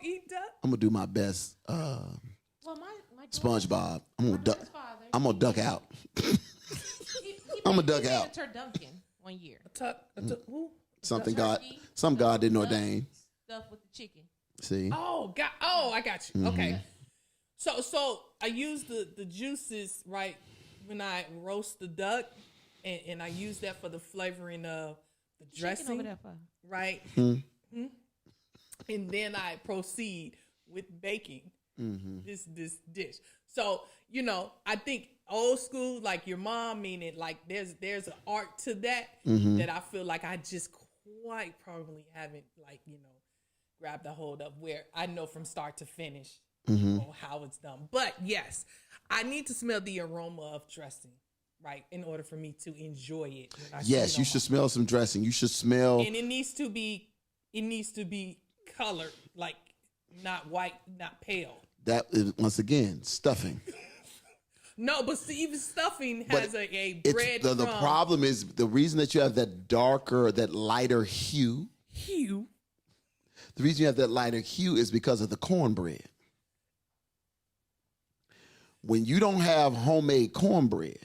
Speaker 3: eat duck?
Speaker 4: I'm gonna do my best.
Speaker 5: My
Speaker 4: SpongeBob. I'm gonna duck out. I'm gonna duck out.
Speaker 5: He Turducken one year.
Speaker 3: Who?
Speaker 4: Something God didn't ordain.
Speaker 5: Stuff with the chicken.
Speaker 4: See?
Speaker 3: Oh, God. Oh, I got you. Okay. So I use the juices right when I roast the duck, and I use that for the flavoring of the
Speaker 5: Chicken
Speaker 3: dressing,
Speaker 5: over there for.
Speaker 3: right? And then I proceed with baking this dish. So I think old school, like your mom, meaning like there's an art to that that I feel like I just quite probably haven't grabbed a hold of where I know from start to finish how it's done. But yes, I need to smell the aroma of dressing, right, in order for me to enjoy it.
Speaker 4: Yes, you should smell some dressing. You should smell,
Speaker 3: and it needs to be colored, like not white, not pale.
Speaker 4: That is, once again, stuffing.
Speaker 3: No, but see, even stuffing has a bread.
Speaker 4: The problem is the reason that you have that lighter hue. The reason you have that lighter hue is because of the cornbread. When you don't have homemade cornbread,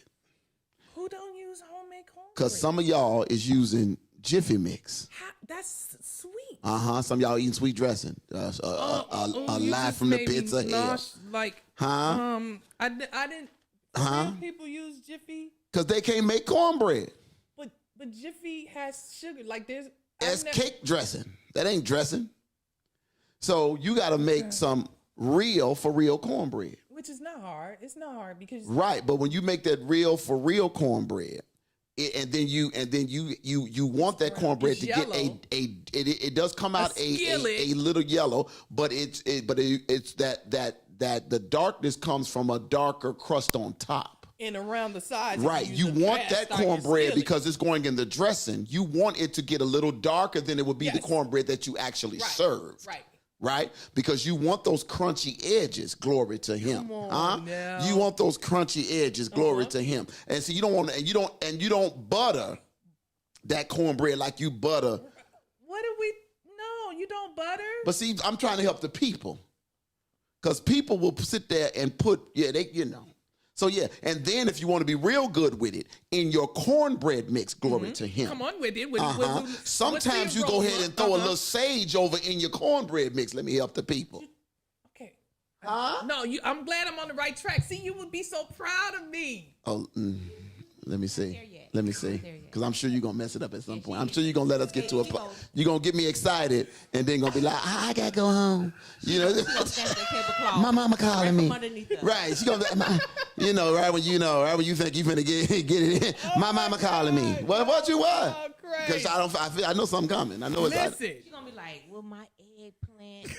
Speaker 3: who don't use homemade cornbread?
Speaker 4: because some of y'all is using Jiffy Mix.
Speaker 3: That's sweet.
Speaker 4: Some of y'all eating sweet dressing. A lie from the pits of hell.
Speaker 3: I didn't. People use Jiffy
Speaker 4: because they can't make cornbread.
Speaker 3: But Jiffy has sugar. Like
Speaker 4: that's cake dressing. That ain't dressing. So you got to make some real cornbread.
Speaker 3: Which is not hard. It's not hard because
Speaker 4: right. But when you make that real cornbread, and then you want that cornbread to get it does come out a little yellow, but it's that the darkness comes from a darker crust on top
Speaker 3: and around the sides.
Speaker 4: Right, you want that cornbread because it's going in the dressing. You want it to get a little darker than it would be the cornbread that you actually serve. Right, because you want those crunchy edges. Glory to Him. You want those crunchy edges. Glory to Him. And so you don't want and you don't butter that cornbread like you butter.
Speaker 3: No, you don't butter.
Speaker 4: But see, I'm trying to help the people, because people will sit there and put So yeah, and then if you want to be real good with it, in your cornbread mix, glory to Him.
Speaker 3: Come on with it.
Speaker 4: Sometimes you go ahead and throw a little sage over in your cornbread mix. Let me help the people.
Speaker 3: Okay. No, I'm glad I'm on the right track. See, you would be so proud of me.
Speaker 4: Oh, let me see. Let me see. Because I'm sure you're going to mess it up at some point. I'm sure you're going to let us get to a point. You're going to get me excited and then going to be like, I got to go home. My mama calling me. Right. She gonna, right when you think you finna get it in. My mama calling me. What you what? Because I know something coming. I know it's
Speaker 3: Listen.
Speaker 5: She's going to be like, well, my eggplant,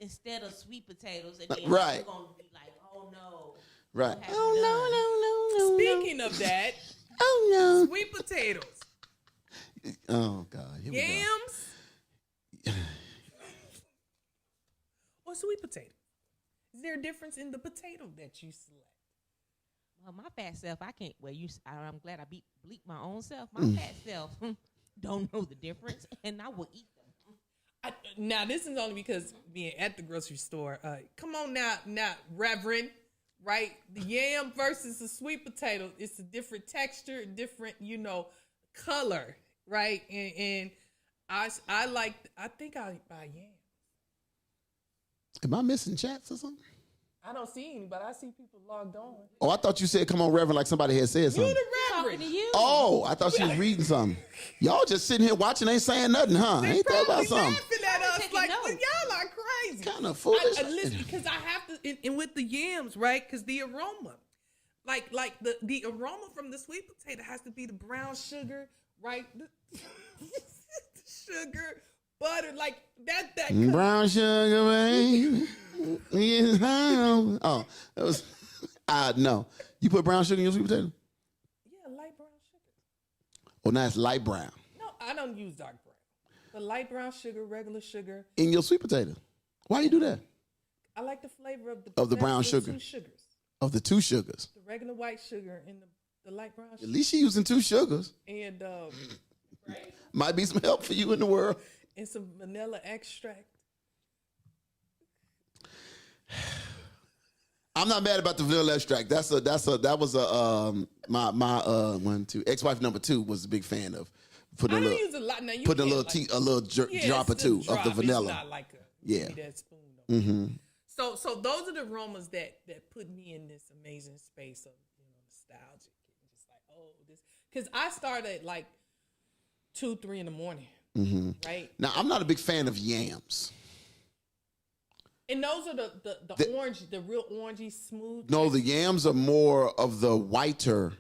Speaker 5: instead of sweet potatoes. And then you're going to be like, oh, no.
Speaker 4: Right.
Speaker 5: Oh,
Speaker 4: no.
Speaker 3: Speaking of that, sweet potatoes.
Speaker 4: Oh, God. Here
Speaker 3: Yams or sweet potato? Is there a difference in the potato that you select?
Speaker 5: Well, my fat self, I can't. Well, I'm glad I bleep my own self. My fat self don't know the difference, and I will eat them.
Speaker 3: Now, this is only because being at the grocery store. Come on now, Reverend. Right, the yam versus the sweet potato, it's a different texture, different, color, right? And I think I buy yams.
Speaker 4: Am I missing chats or something?
Speaker 3: I don't see any, but I see people logged on.
Speaker 4: Oh, I thought you said, "Come on, Reverend," like somebody had said something.
Speaker 3: You the Reverend.
Speaker 4: Oh, I thought she was reading something. Y'all just sitting here watching, ain't saying nothing, huh? Ain't that about something?
Speaker 3: Laughing at us like, well, y'all are crazy.
Speaker 4: Kind of foolish.
Speaker 3: Listen, because I have to, and with the yams, right? Because the aroma, like the aroma from the sweet potato has to be the brown sugar, right? The sugar, butter, like that.
Speaker 4: Brown sugar, baby. Oh, that was. No. You put brown sugar in your sweet potato?
Speaker 3: Yeah, light brown sugar.
Speaker 4: Oh, now it's light brown.
Speaker 3: No, I don't use dark brown. The light brown sugar, regular sugar.
Speaker 4: In your sweet potato? Why you do that?
Speaker 3: I like the flavor
Speaker 4: of the brown sugar.
Speaker 3: 2 sugars.
Speaker 4: Of the 2 sugars.
Speaker 3: The regular white sugar and the light brown sugar.
Speaker 4: At least you're using 2 sugars.
Speaker 3: And right?
Speaker 4: Might be some help for you in the world.
Speaker 3: And some vanilla extract.
Speaker 4: I'm not mad about the vanilla extract. That was my ex-wife number 2 was a big fan of putting a little.
Speaker 3: Use a lot now.
Speaker 4: Putting a little drop or two of the vanilla.
Speaker 3: It's not like that spoon.
Speaker 4: Mm-hmm.
Speaker 3: So those are the aromas that put me in this amazing space of nostalgic and just like, oh because I start at like 2, 3 in the morning. Right
Speaker 4: Now, I'm not a big fan of yams.
Speaker 3: And those are the orange, the real orangey smooth.
Speaker 4: No, the yams are more of the whiter,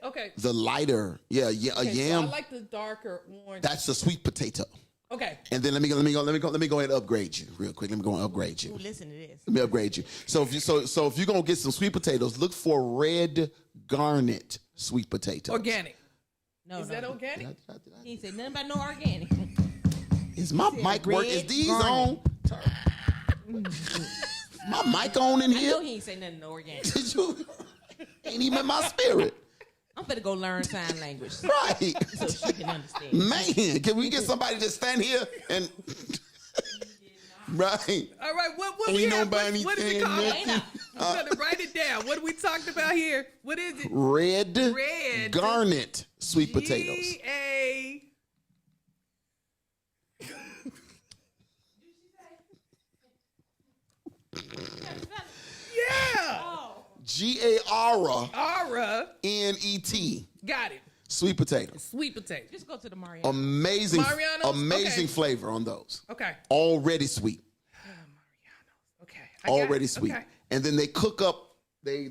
Speaker 3: okay.
Speaker 4: the lighter. Yeah, a
Speaker 3: Okay,
Speaker 4: yam.
Speaker 3: So I like the darker orange.
Speaker 4: That's the sweet potato.
Speaker 3: Okay.
Speaker 4: And then let me go ahead and upgrade you real quick. Let me go and upgrade you.
Speaker 5: Ooh, listen to this.
Speaker 4: Let me upgrade you. So if you're gonna get some sweet potatoes, look for red garnet sweet potatoes.
Speaker 3: Organic.
Speaker 5: No,
Speaker 3: Is that organic?
Speaker 5: He ain't said nothing about no organic.
Speaker 4: Is my mic work? Is these on? My mic on in
Speaker 5: I
Speaker 4: here?
Speaker 5: know he ain't say nothing organic.
Speaker 4: Did you? Ain't even in my spirit.
Speaker 5: I'm finna go learn sign language
Speaker 4: Right.
Speaker 5: so she can understand.
Speaker 4: Man, can we get somebody to stand here and right?
Speaker 3: All right. What
Speaker 4: Ain't
Speaker 3: we have?
Speaker 4: nobody
Speaker 3: What is it
Speaker 4: saying
Speaker 3: called?
Speaker 4: nothing.
Speaker 3: I'm gonna write it down. What are we talking about here? What is it?
Speaker 4: Red garnet sweet potatoes.
Speaker 3: G-A. Yeah.
Speaker 5: Oh,
Speaker 4: G-A-R-A-N-E-T.
Speaker 3: Got it.
Speaker 4: Sweet potatoes.
Speaker 3: Sweet potato.
Speaker 5: just go to the Mariano.
Speaker 4: Amazing,
Speaker 3: Mariano's?
Speaker 4: amazing
Speaker 3: Okay.
Speaker 4: flavor on those.
Speaker 3: Okay.
Speaker 4: Already sweet.
Speaker 3: Okay. I got
Speaker 4: Already
Speaker 3: it.
Speaker 4: sweet.
Speaker 3: Okay.
Speaker 4: And then they cook up. They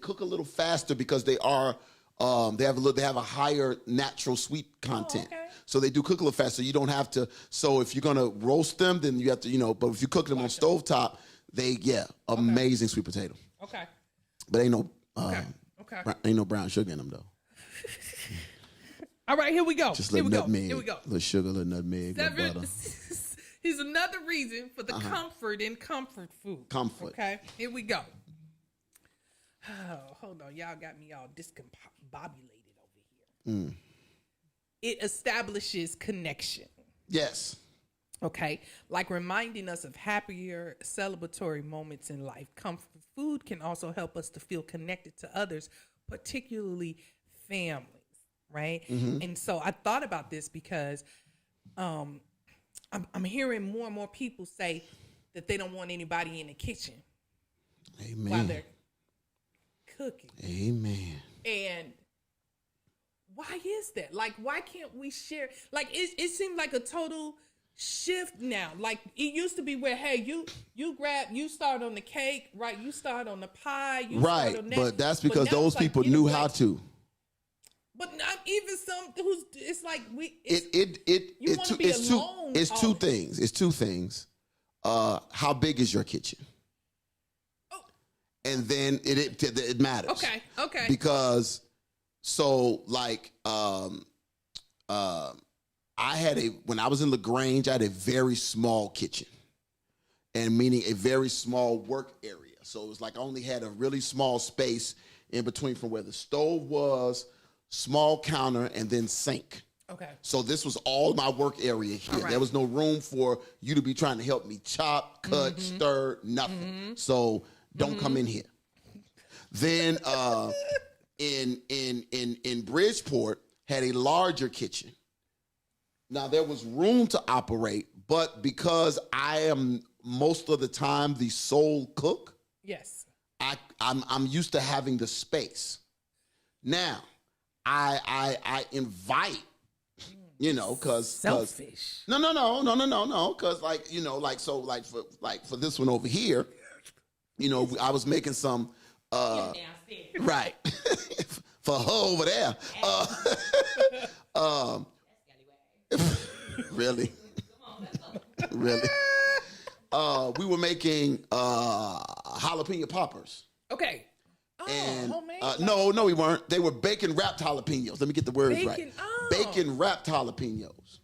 Speaker 4: cook a little faster because they have a higher natural sweet content.
Speaker 3: okay.
Speaker 4: So they do cook a little faster. You don't have to. So if you're gonna roast them, then you have to, But if you cook them on stovetop, amazing sweet potato.
Speaker 3: Okay.
Speaker 4: But ain't no
Speaker 3: Okay.
Speaker 4: ain't no brown sugar in them though.
Speaker 3: All right. Here we go.
Speaker 4: Just
Speaker 3: Here
Speaker 4: little
Speaker 3: we go.
Speaker 4: nutmeg,
Speaker 3: Here we go.
Speaker 4: little sugar, little nutmeg, little butter.
Speaker 3: Here's another reason for the comfort in comfort food.
Speaker 4: Comfort.
Speaker 3: Okay, here we go. Oh, hold on. Y'all got me all discombobulated over here. It establishes connection.
Speaker 4: Yes.
Speaker 3: Okay, like reminding us of happier celebratory moments in life. Comfort food can also help us to feel connected to others, particularly families, right? And so I thought about this because I'm hearing more and more people say that they don't want anybody in the kitchen while
Speaker 4: Amen.
Speaker 3: they're cooking.
Speaker 4: Amen.
Speaker 3: And why is that? Like, why can't we share? Like, it seems like a total shift now. Like, it used to be where, hey, you start on the cake, right? You start on the pie. You
Speaker 4: Right,
Speaker 3: start on that.
Speaker 4: but that's because
Speaker 3: now
Speaker 4: those
Speaker 3: it's like,
Speaker 4: people
Speaker 3: get
Speaker 4: knew
Speaker 3: away.
Speaker 4: how to.
Speaker 3: But not even some who's. It's like we.
Speaker 4: It's
Speaker 3: wanna
Speaker 4: two,
Speaker 3: be
Speaker 4: it's two,
Speaker 3: alone
Speaker 4: it's
Speaker 3: all
Speaker 4: two
Speaker 3: the-
Speaker 4: things. It's two things. How big is your kitchen?
Speaker 3: Oh.
Speaker 4: And then it matters.
Speaker 3: Okay.
Speaker 4: Because when I was in LaGrange, I had a very small kitchen, and meaning a very small work area. So it was like I only had a really small space in between from where the stove was, small counter, and then sink.
Speaker 3: Okay.
Speaker 4: So this was all my work area here.
Speaker 3: All right.
Speaker 4: There was no room for you to be trying to help me chop, cut, stir, nothing. So don't come in here. Then in Bridgeport had a larger kitchen. Now there was room to operate, but because I am most of the time the sole cook,
Speaker 3: Yes.
Speaker 4: I'm used to having the space. Now I invite, because
Speaker 3: Selfish.
Speaker 4: no, because for this one over here, I was making some
Speaker 5: Downstairs.
Speaker 4: right for her over there. Really, really. We were making jalapeno poppers.
Speaker 3: Okay. Oh,
Speaker 4: And
Speaker 3: homemade.
Speaker 4: no, we weren't. They were bacon wrapped jalapenos. Let me get the words right.
Speaker 3: Bacon, oh.
Speaker 4: Bacon wrapped jalapenos.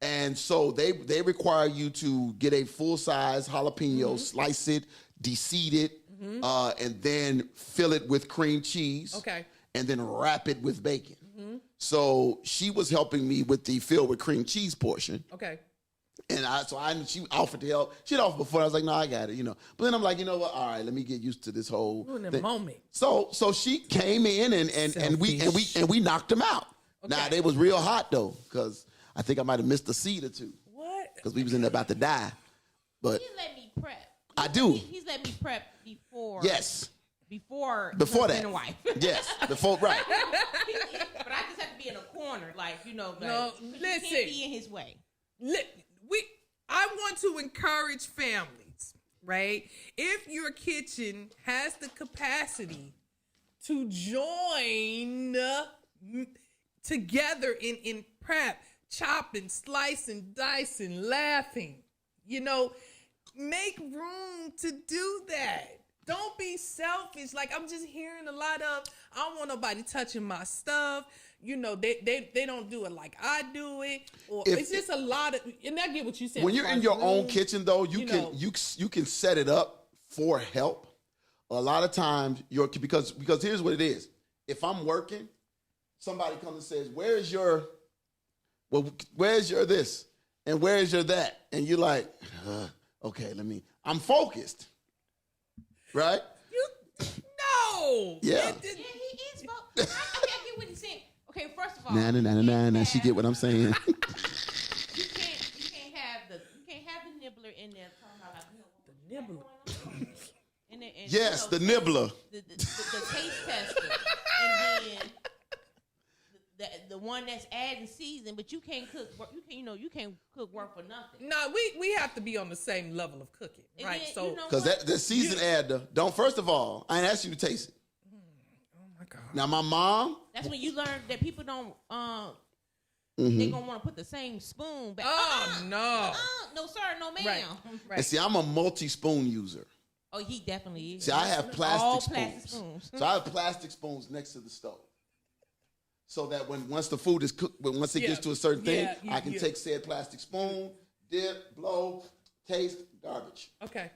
Speaker 4: And so they require you to get a full size jalapeno, slice it, de-seed it, and then fill it with cream cheese.
Speaker 3: Okay.
Speaker 4: And then wrap it with bacon. So she was helping me with the fill with cream cheese portion.
Speaker 3: Okay.
Speaker 4: And she offered to help. She'd offered before. I was like, no, I got it, But then I'm like, you know what? All right, let me get used to this whole
Speaker 3: In the
Speaker 4: thing.
Speaker 3: moment.
Speaker 4: So she came in and we knocked them out. Now they was real hot though, because I think I might have missed a seed or two.
Speaker 3: What?
Speaker 4: Because we was in there about to die. But
Speaker 5: He's let me prep.
Speaker 4: I do.
Speaker 5: He's let me prep before.
Speaker 4: Yes.
Speaker 5: before
Speaker 4: that.
Speaker 5: husband and wife.
Speaker 4: Yes, before, right.
Speaker 5: But I just have to be in a corner, like, you know, like,
Speaker 3: No,
Speaker 5: you
Speaker 3: listen.
Speaker 5: can't be in his way.
Speaker 3: I want to encourage families, right? If your kitchen has the capacity to join together in prep, chopping, slicing, dicing, laughing, you know, make room to do that. Don't be selfish. Like, I'm just hearing a lot of, I don't want nobody touching my stuff. You know, they don't do it like I do it. Or it's just a lot of, and I get what you said.
Speaker 4: When you're in your own kitchen, though, you can set it up for help. A lot of times, because here's what it is. If I'm working, somebody comes and says, where's your this? And where's your that? And you're like, okay, I'm focused. Right?
Speaker 3: No.
Speaker 4: Yeah.
Speaker 5: Yeah, he is. I get what he's saying. Okay, first of all,
Speaker 4: Nah. She get what I'm saying.
Speaker 5: you can't have the nibbler in there talking about,
Speaker 3: The nibbler.
Speaker 5: and
Speaker 4: Yes, the nibbler.
Speaker 5: the taste tester, and then the one that's adding season, but you can't cook. You can't cook work for nothing.
Speaker 3: No, we have to be on the same level of cooking,
Speaker 5: And
Speaker 3: right?
Speaker 5: then,
Speaker 3: So,
Speaker 5: you know
Speaker 4: Because that season adder, first of all, I ain't asked you to taste it.
Speaker 3: oh my God.
Speaker 4: Now, my mom.
Speaker 5: that's when you learn that people don't.
Speaker 4: Mm-hmm.
Speaker 5: They gonna want to put the same spoon back.
Speaker 3: Oh, no.
Speaker 5: No sir, no ma'am.
Speaker 3: Right.
Speaker 4: And see, I'm a multi-spoon user.
Speaker 5: Oh, he definitely is.
Speaker 4: See, I have
Speaker 5: All
Speaker 4: plastic
Speaker 5: plastic
Speaker 4: spoons.
Speaker 5: spoons.
Speaker 4: So I have plastic spoons next to the stove. So that once the food is cooked, once it gets to a certain thing, I can take said plastic spoon, dip, blow, taste, garbage.
Speaker 3: Okay.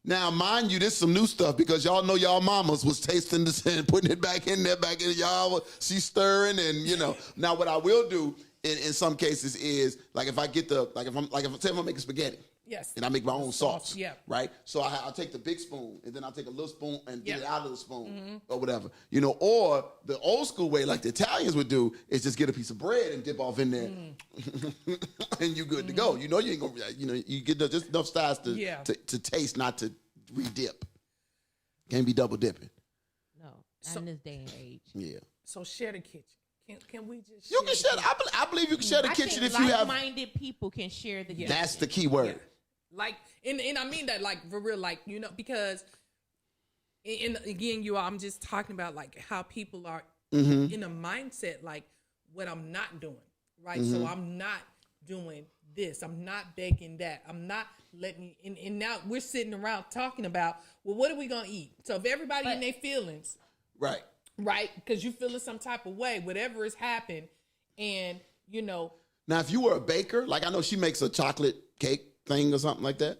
Speaker 4: Now, mind you, this is some new stuff because y'all know y'all mamas was tasting this and putting it back in there, y'all. She's stirring and, you know. Now, what I will do in some cases is, like, if I get if I'm making spaghetti.
Speaker 3: Yes.
Speaker 4: And I make my own sauce.
Speaker 3: Yeah.
Speaker 4: Right? So I'll take the big spoon and then I'll take a little spoon and get it out of the spoon
Speaker 3: Mm-hmm.
Speaker 4: or whatever. You know, or the old school way, like the Italians would do, is just get a piece of bread and dip off in there and you good to go. You know, you ain't gonna, you get just enough size to taste, not to re-dip. Can't be double dipping.
Speaker 5: No, not in this day and age.
Speaker 4: Yeah.
Speaker 3: So share the kitchen. Can we just?
Speaker 4: You can share. I believe you can share the kitchen if you have.
Speaker 5: Like-minded people can share the kitchen.
Speaker 4: That's the key word.
Speaker 3: Yeah. Like, and I mean that, like, for real, like, you know, because, and again, I'm just talking about, like, how people are in a mindset, like, what I'm not doing, right? So I'm not doing this. I'm not baking that. I'm not letting, and now we're sitting around talking about, well, what are we going to eat? So if everybody in their feelings,
Speaker 4: Right.
Speaker 3: because you feeling some type of way, whatever has happened, and, you know.
Speaker 4: Now, if you were a baker, like I know she makes a chocolate cake thing or something like that.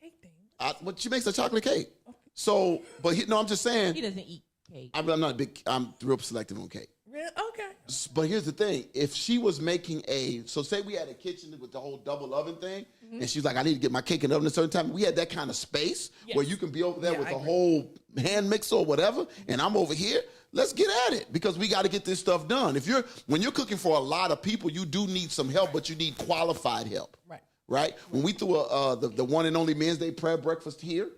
Speaker 3: Cake thing.
Speaker 4: But she makes a chocolate cake. So, but I'm just saying.
Speaker 5: He doesn't eat cake.
Speaker 4: I'm not a big. I'm real selective on cake.
Speaker 3: Real? Okay.
Speaker 4: But here's the thing: if she was making so say we had a kitchen with the whole double oven thing, and she's like, I need to get my cake in the oven at a certain time. We had that kind of space where you can be over there with a whole hand mixer or whatever, and I'm over here. Let's get at it because we got to get this stuff done. When you're cooking for a lot of people, you do need some help, but you need qualified help. Right? When we threw the one and only Men's Day prayer breakfast here,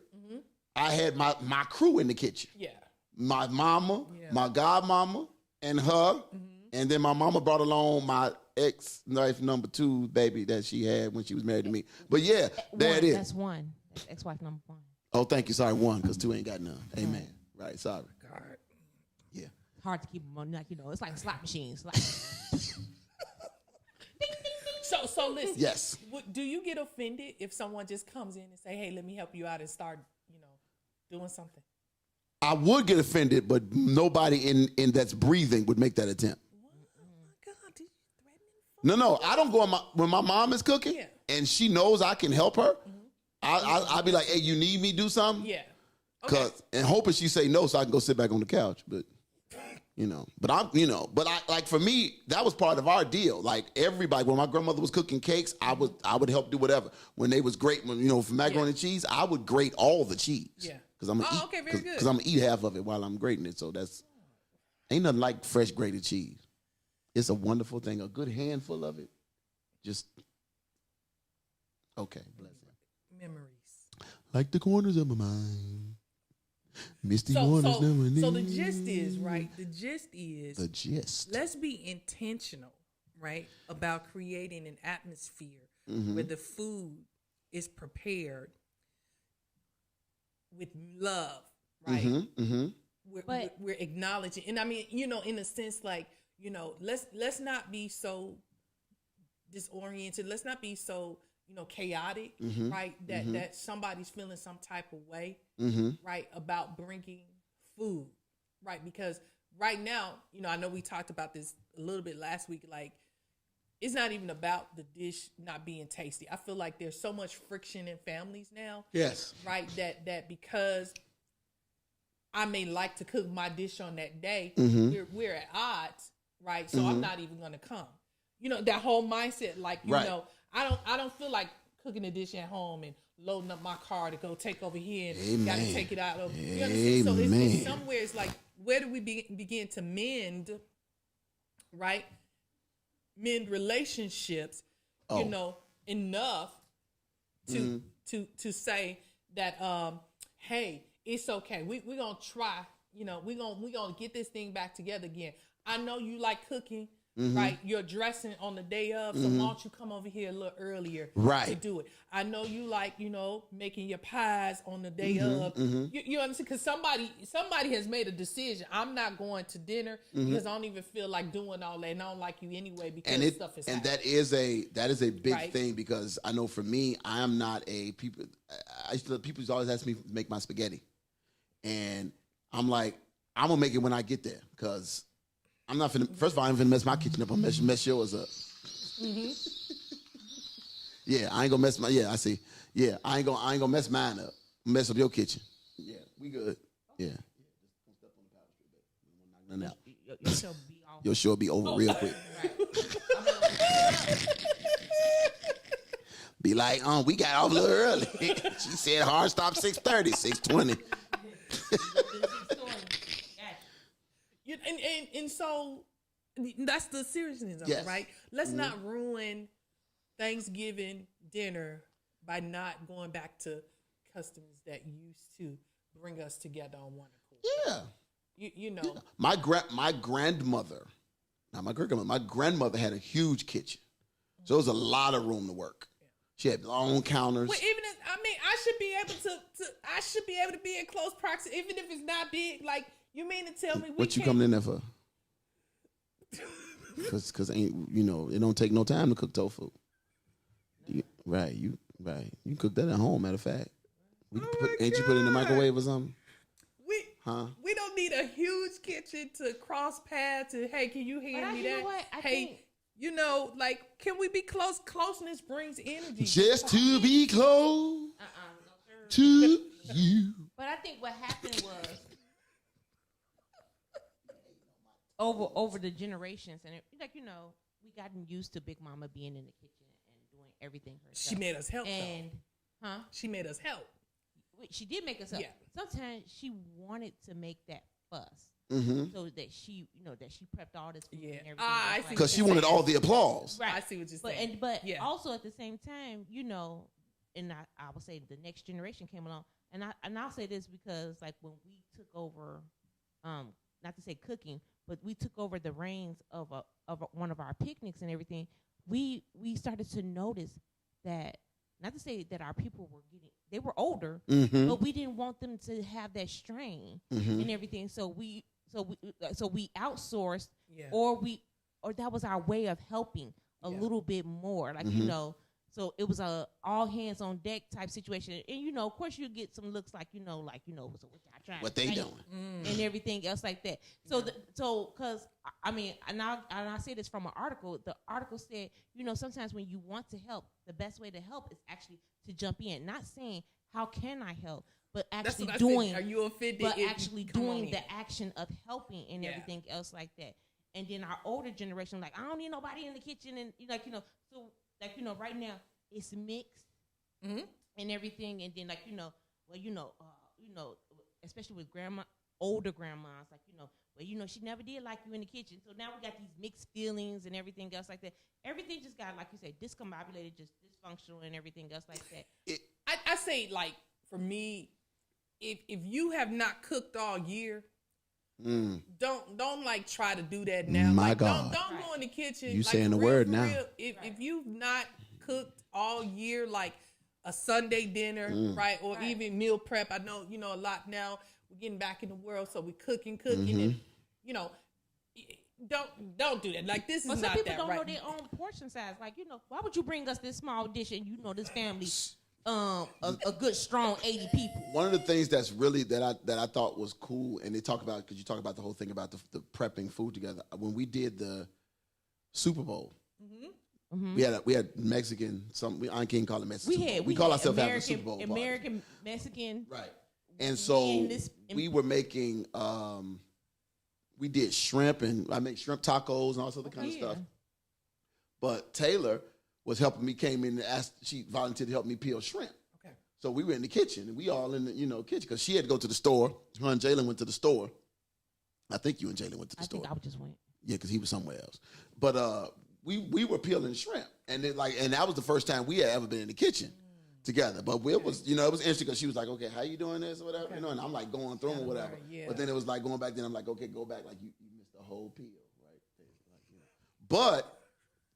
Speaker 4: I had my crew in the kitchen.
Speaker 3: Yeah.
Speaker 4: My mama, my godmama, and her. And then my mama brought along my ex-wife number 2 baby that she had when she was married to me. But yeah, there it is.
Speaker 5: That's one. That's ex-wife number 1.
Speaker 4: Oh, thank you. Sorry, 1, because 2 ain't got none. Amen. Right, sorry.
Speaker 3: God.
Speaker 4: Yeah.
Speaker 5: Hard to keep them on, like, it's like a slot machine. It's like,
Speaker 3: So listen.
Speaker 4: Yes.
Speaker 3: Do you get offended if someone just comes in and say, "Hey, let me help you out," and start, doing something?
Speaker 4: I would get offended, but nobody in that's breathing would make that attempt.
Speaker 3: Oh my God, did you threaten him?
Speaker 4: No, I don't go when my mom is cooking and she knows I can help her. I'll be like, hey, you need me to do something?
Speaker 3: Yeah.
Speaker 4: And hoping she say no so I can go sit back on the couch. But for me, that was part of our deal. Like everybody, when my grandmother was cooking cakes, I would help do whatever. When they was for macaroni and cheese, I would grate all the cheese.
Speaker 3: Yeah.
Speaker 4: Because I'm gonna eat half of it while I'm grating it. So ain't nothing like fresh grated cheese. It's a wonderful thing. A good handful of it. Just okay, bless it.
Speaker 3: Memories.
Speaker 4: Like the corners of my mind. Misty
Speaker 3: So,
Speaker 4: Waters
Speaker 3: so,
Speaker 4: never
Speaker 3: so the
Speaker 4: leave.
Speaker 3: gist is, right? The gist is,
Speaker 4: The gist.
Speaker 3: let's be intentional, right, about creating an atmosphere
Speaker 4: Mm-hmm.
Speaker 3: where the food is prepared with love, right?
Speaker 4: Mm-hmm. Mm-hmm.
Speaker 3: We're acknowledging, and I mean, you know, in a sense, like, you know, let's not be so disoriented. Let's not be so, you know, chaotic,
Speaker 4: Mm-hmm.
Speaker 3: right? That somebody's feeling some type of way,
Speaker 4: Mm-hmm.
Speaker 3: right, about bringing food, right? Because right now, you know, I know we talked about this a little bit last week, like, it's not even about the dish not being tasty. I feel like there's so much friction in families now,
Speaker 4: Yes.
Speaker 3: right? That because I may like to cook my dish on that day,
Speaker 4: Mm-hmm.
Speaker 3: we're at odds, right? So I'm not even gonna come. You know, that whole mindset, like, you
Speaker 4: Right.
Speaker 3: know, I don't feel like cooking a dish at home and loading up my car to go take over here and got to
Speaker 4: Amen.
Speaker 3: take it out of. You understand? So it's
Speaker 4: Amen.
Speaker 3: somewhere. It's like, where do we begin to mend, right? Mend relationships,
Speaker 4: Oh.
Speaker 3: you know, enough to say that hey, it's okay. We're gonna try, you know, we're gonna get this thing back together again. I know you like cooking, right? You're dressing on the day of, so why don't you come over here a little earlier
Speaker 4: Right.
Speaker 3: to do it? I know you like, you know, making your pies on the day of. You understand? Because somebody has made a decision. I'm not going to dinner because I don't even feel like doing all that, and I don't like you anyway because
Speaker 4: And
Speaker 3: stuff is
Speaker 4: and
Speaker 3: happening.
Speaker 4: that is a big
Speaker 3: Right.
Speaker 4: thing, because I know for me, I am not a people. People always ask me to make my spaghetti, and I'm like, I'm gonna make it when I get there, because I'm not finna. First of all, I'm finna mess my kitchen up. I'm mess yours up. Yeah, I ain't gonna mess my. Yeah, I see. Yeah, I ain't gonna mess mine up. Mess up your kitchen. Yeah, we good. Yeah. Don't step on the power strip, baby. We don't knock nothing out.
Speaker 5: Your show be off.
Speaker 4: Your show will be over real quick. Be like, we got off a little early. She said hard stop 6:30, 6:20.
Speaker 3: And so that's the seriousness of
Speaker 4: Yes.
Speaker 3: it, right? Let's not ruin Thanksgiving dinner by not going back to customs that used to bring us together on one accord.
Speaker 4: Yeah.
Speaker 3: You know,
Speaker 4: My grandmother, not my great grandmother, my grandmother had a huge kitchen. So there was a lot of room to work. She had long counters.
Speaker 3: well, even if, I mean, I should be able to be in close proximity, even if it's not big. Like, you mean to tell me
Speaker 4: What you coming in there for? Because ain't, you know, it don't take no time to cook tofu. You cook that at home. Matter of fact, ain't you put it in the microwave or something?
Speaker 3: We don't need a huge kitchen to cross paths and, hey, can you hand me
Speaker 5: you know
Speaker 3: that?
Speaker 5: what? I
Speaker 3: Hey,
Speaker 5: think-
Speaker 3: you know, like, can we be close? Closeness brings energy.
Speaker 4: Just to be close
Speaker 5: No, sir.
Speaker 4: to you.
Speaker 5: But I think what happened was over the generations, and like, you know, we gotten used to Big Mama being in the kitchen and doing everything herself.
Speaker 3: She made us help,
Speaker 5: and
Speaker 3: She made us help.
Speaker 5: she did make us up.
Speaker 3: Yeah.
Speaker 5: Sometimes she wanted to make that fuss, so that she, you know, that she prepped all this food
Speaker 3: Yeah.
Speaker 5: and everything.
Speaker 3: I
Speaker 5: else
Speaker 3: see.
Speaker 5: like
Speaker 4: Because
Speaker 5: that.
Speaker 4: she wanted all the applause.
Speaker 5: Right.
Speaker 3: I see what you're
Speaker 5: But
Speaker 3: saying.
Speaker 5: but
Speaker 3: Yeah.
Speaker 5: also at the same time, you know, and I would say the next generation came along, and I'll say this because, like, when we took over, not to say cooking, but we took over the reins of one of our picnics and everything. We started to notice that, not to say that our people they were older, but we didn't want them to have that strain and everything. So we outsourced,
Speaker 3: Yeah.
Speaker 5: or that was our way of helping a little bit more, like, you know. So it was a all hands on deck type situation, and, you know, of course, you get some looks like, so what y'all trying
Speaker 4: What
Speaker 5: to
Speaker 4: they
Speaker 5: say
Speaker 4: doing?
Speaker 5: and everything else like that. So because I mean, and I say this from an article. The article said, you know, sometimes when you want to help, the best way to help is actually to jump in, not saying how can I help, but
Speaker 3: That's
Speaker 5: actually
Speaker 3: what I
Speaker 5: doing.
Speaker 3: said. Are you offended?
Speaker 5: But
Speaker 3: if you
Speaker 5: actually
Speaker 3: come on
Speaker 5: doing
Speaker 3: in?
Speaker 5: the action of helping and everything else like that. And then our older generation, like, I don't need nobody in the kitchen, and, like, you know, so, like, you know, right now it's mixed and everything, and then, like, you know, well, you know, especially with older grandmas, like, you know, well, you know, she never did like you in the kitchen, so now we got these mixed feelings and everything else like that. Everything just got, like you said, discombobulated, just dysfunctional and everything else like that.
Speaker 3: I say, like, for me, if you have not cooked all year, don't like try to do that now.
Speaker 4: My
Speaker 3: like,
Speaker 4: God.
Speaker 3: Don't go in the kitchen.
Speaker 4: You
Speaker 3: like,
Speaker 4: saying the
Speaker 3: for real,
Speaker 4: word
Speaker 3: for
Speaker 4: now.
Speaker 3: real, if you've not cooked all year, like a Sunday dinner, right, or even meal prep. I know a lot now. We're getting back in the world, so we're cooking, and don't do that. Like this is
Speaker 5: But some
Speaker 3: not
Speaker 5: people
Speaker 3: that
Speaker 5: don't
Speaker 3: right.
Speaker 5: know their own portion size. Like why would you bring us this small dish and this family, a good strong 80 people.
Speaker 4: One of the things that's really that I thought was cool, and they talk about because you talk about the whole thing about the prepping food together. When we did the Super Bowl, we had Mexican. I can't call it Mexican. We call ourselves having a Super Bowl party.
Speaker 5: American Mexican,
Speaker 4: right? And so we were making. We did shrimp, and I make shrimp tacos and all sorts of kind of stuff. But Taylor was helping me, came in and asked, she volunteered to help me peel shrimp. Okay. So we were in the kitchen, and we all in the kitchen, because she had to go to the store. Her and Jalen went to the store. I think you and Jalen went to the store.
Speaker 5: I think I just went.
Speaker 4: Yeah, because he was somewhere else. But we were peeling shrimp, and then and that was the first time we had ever been in the kitchen together. But it was it was interesting because she was like, okay, how you doing this or whatever, and I'm like going through them or whatever. Yeah. But then it was like going back. Then I'm like, okay, go back. Like you missed the whole peel, right? But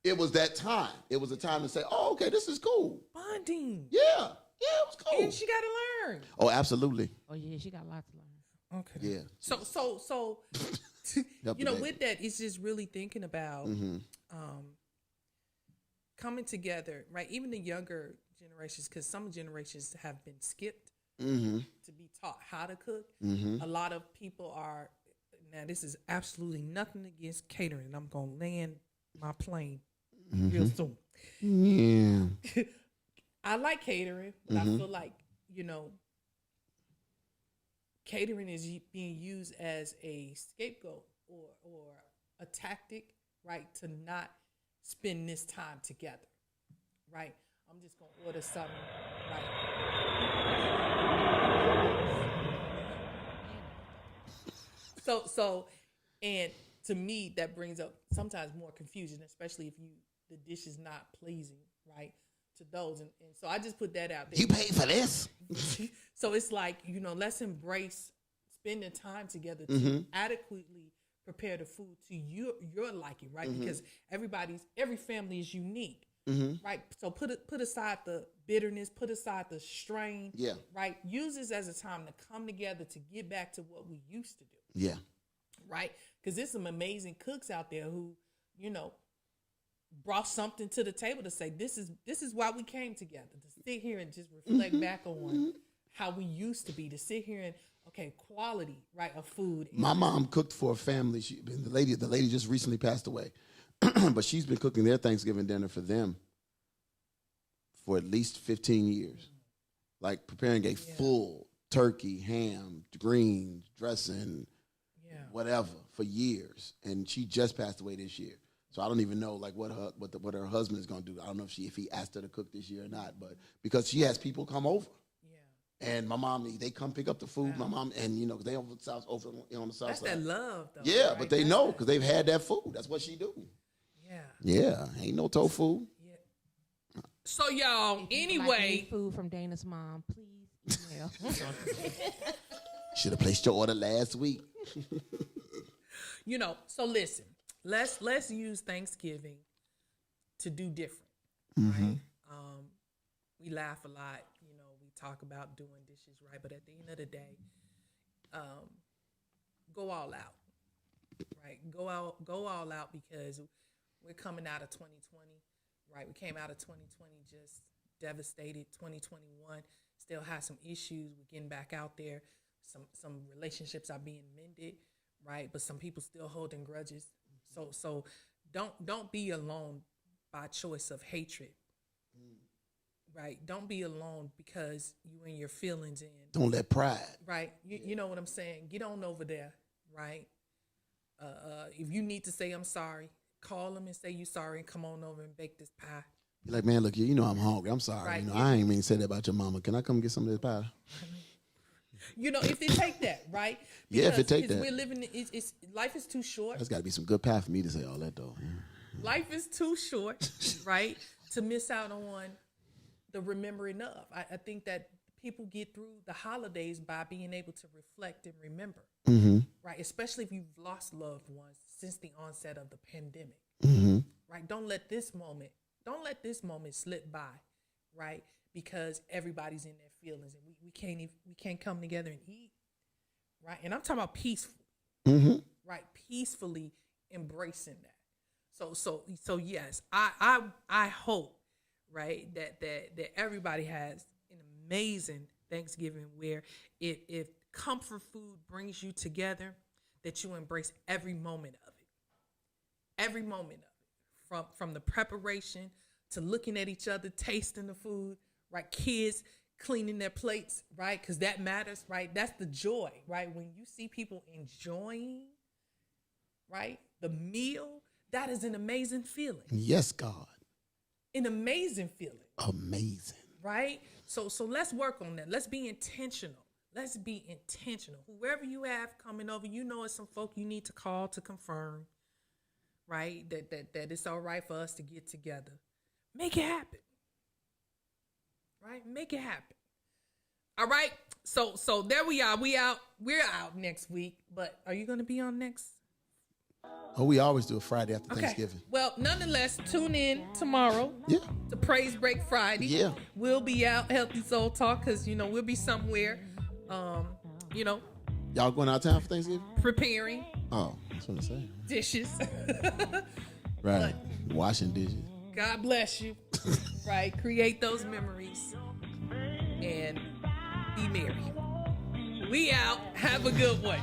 Speaker 4: it was that time. It was a time to say, oh, okay, this is cool.
Speaker 3: Bonding.
Speaker 4: Yeah, it was cool.
Speaker 3: And she got to learn.
Speaker 4: Oh, absolutely.
Speaker 5: Oh yeah, she got lots to learn.
Speaker 3: Okay.
Speaker 4: Yeah.
Speaker 3: So with that, it's just really thinking about coming together, right? Even the younger generations, because some generations have been skipped to be taught how to cook. A lot of people are, now this is absolutely nothing against catering. I'm going to land my plane real soon.
Speaker 4: Yeah.
Speaker 3: I like catering, but I feel like, catering is being used as a scapegoat or a tactic, right, to not spend this time together, right? I'm just going to order something, right? So, and to me, that brings up sometimes more confusion, especially if the dish is not pleasing, right, to those. And so I just put that out there.
Speaker 4: You paid for this?
Speaker 3: So it's like, let's embrace spending time together to adequately prepare the food to your liking, right? Because every family is unique, right? So put aside the bitterness, put aside the strain, right? Use this as a time to come together to get back to what we used to do.
Speaker 4: Yeah.
Speaker 3: Right? Because there's some amazing cooks out there who, brought something to the table to say, this is why we came together, to sit here and just reflect back on how we used to be, to sit here and, quality, right, of food.
Speaker 4: My mom cooked for a family. The lady just recently passed away, but she's been cooking their Thanksgiving dinner for them for at least 15 years, like preparing a full turkey, ham, greens, dressing, whatever, for years. And she just passed away this year. So I don't even know like what her husband is going to do. I don't know if he asked her to cook this year or not, but because she has people come over. And my mom, they come pick up the food. My mom, and because they over on the south
Speaker 3: That's
Speaker 4: side.
Speaker 3: that love, though.
Speaker 4: Yeah,
Speaker 3: right?
Speaker 4: but they know because they've had that food. That's what she do. Yeah, ain't no tofu.
Speaker 3: Yeah. So y'all, anyway,
Speaker 5: like any food from Dana's mom, please email.
Speaker 4: Should have placed your order last week.
Speaker 3: So listen, let's use Thanksgiving to do different, right? We laugh a lot, we talk about doing dishes, right? But at the end of the day, go all out, right? Go all out because we're coming out of 2020, right? We came out of 2020 just devastated. 2021 still has some issues. We're getting back out there. Some relationships are being mended, right? But some people still holding grudges. So don't be alone by choice of hatred. Right? Don't be alone because you in your feelings in.
Speaker 4: Don't let pride.
Speaker 3: Right? You know what I'm saying? Get on over there, right? If you need to say I'm sorry, call them and say you sorry and come on over and bake this pie.
Speaker 4: You're like, man, look, I'm hungry. I'm sorry.
Speaker 3: Right.
Speaker 4: I ain't mean to say that about your mama. Can I come get some of this pie?
Speaker 3: If they take that, right?
Speaker 4: Yeah, if it take that.
Speaker 3: We're living, life is too short.
Speaker 4: There's got to be some good pie for me to say all that, though.
Speaker 3: Life is too short, right, to miss out on the remembering of. I think that people get through the holidays by being able to reflect and remember, right? Especially if you've lost loved ones since the onset of the pandemic, right? Don't let this moment slip by, right? Because everybody's in their feelings and we can't come together and eat, right? And I'm talking about peacefully, right? Peacefully embracing that. So yes, I hope, right, that everybody has an amazing Thanksgiving where if comfort food brings you together, that you embrace every moment of it. Every moment of it. From the preparation to looking at each other, tasting the food, right? Kids cleaning their plates, right? Because that matters, right? That's the joy, right? When you see people enjoying, right, the meal, that is an amazing feeling.
Speaker 4: Yes, God.
Speaker 3: An amazing feeling.
Speaker 4: Amazing.
Speaker 3: Right? So let's work on that. Let's be intentional. Let's be intentional. Whoever you have coming over, you know it's some folk you need to call to confirm, right? That it's all right for us to get together. Make it happen. Right? Make it happen. All right. So there we are. We're out next week. But are you going to be on next?
Speaker 4: Oh, we always do a Friday after Thanksgiving.
Speaker 3: Well, nonetheless, tune in tomorrow.
Speaker 4: Yeah.
Speaker 3: To Praise Break Friday.
Speaker 4: Yeah.
Speaker 3: We'll be out, Healthy Soul Talk, because, we'll be somewhere,
Speaker 4: Y'all going out of town for Thanksgiving?
Speaker 3: preparing
Speaker 4: Oh, that's what I'm saying.
Speaker 3: dishes.
Speaker 4: Right. Washing dishes.
Speaker 3: God bless you. Right. Create those memories. And be merry. We out. Have a good one.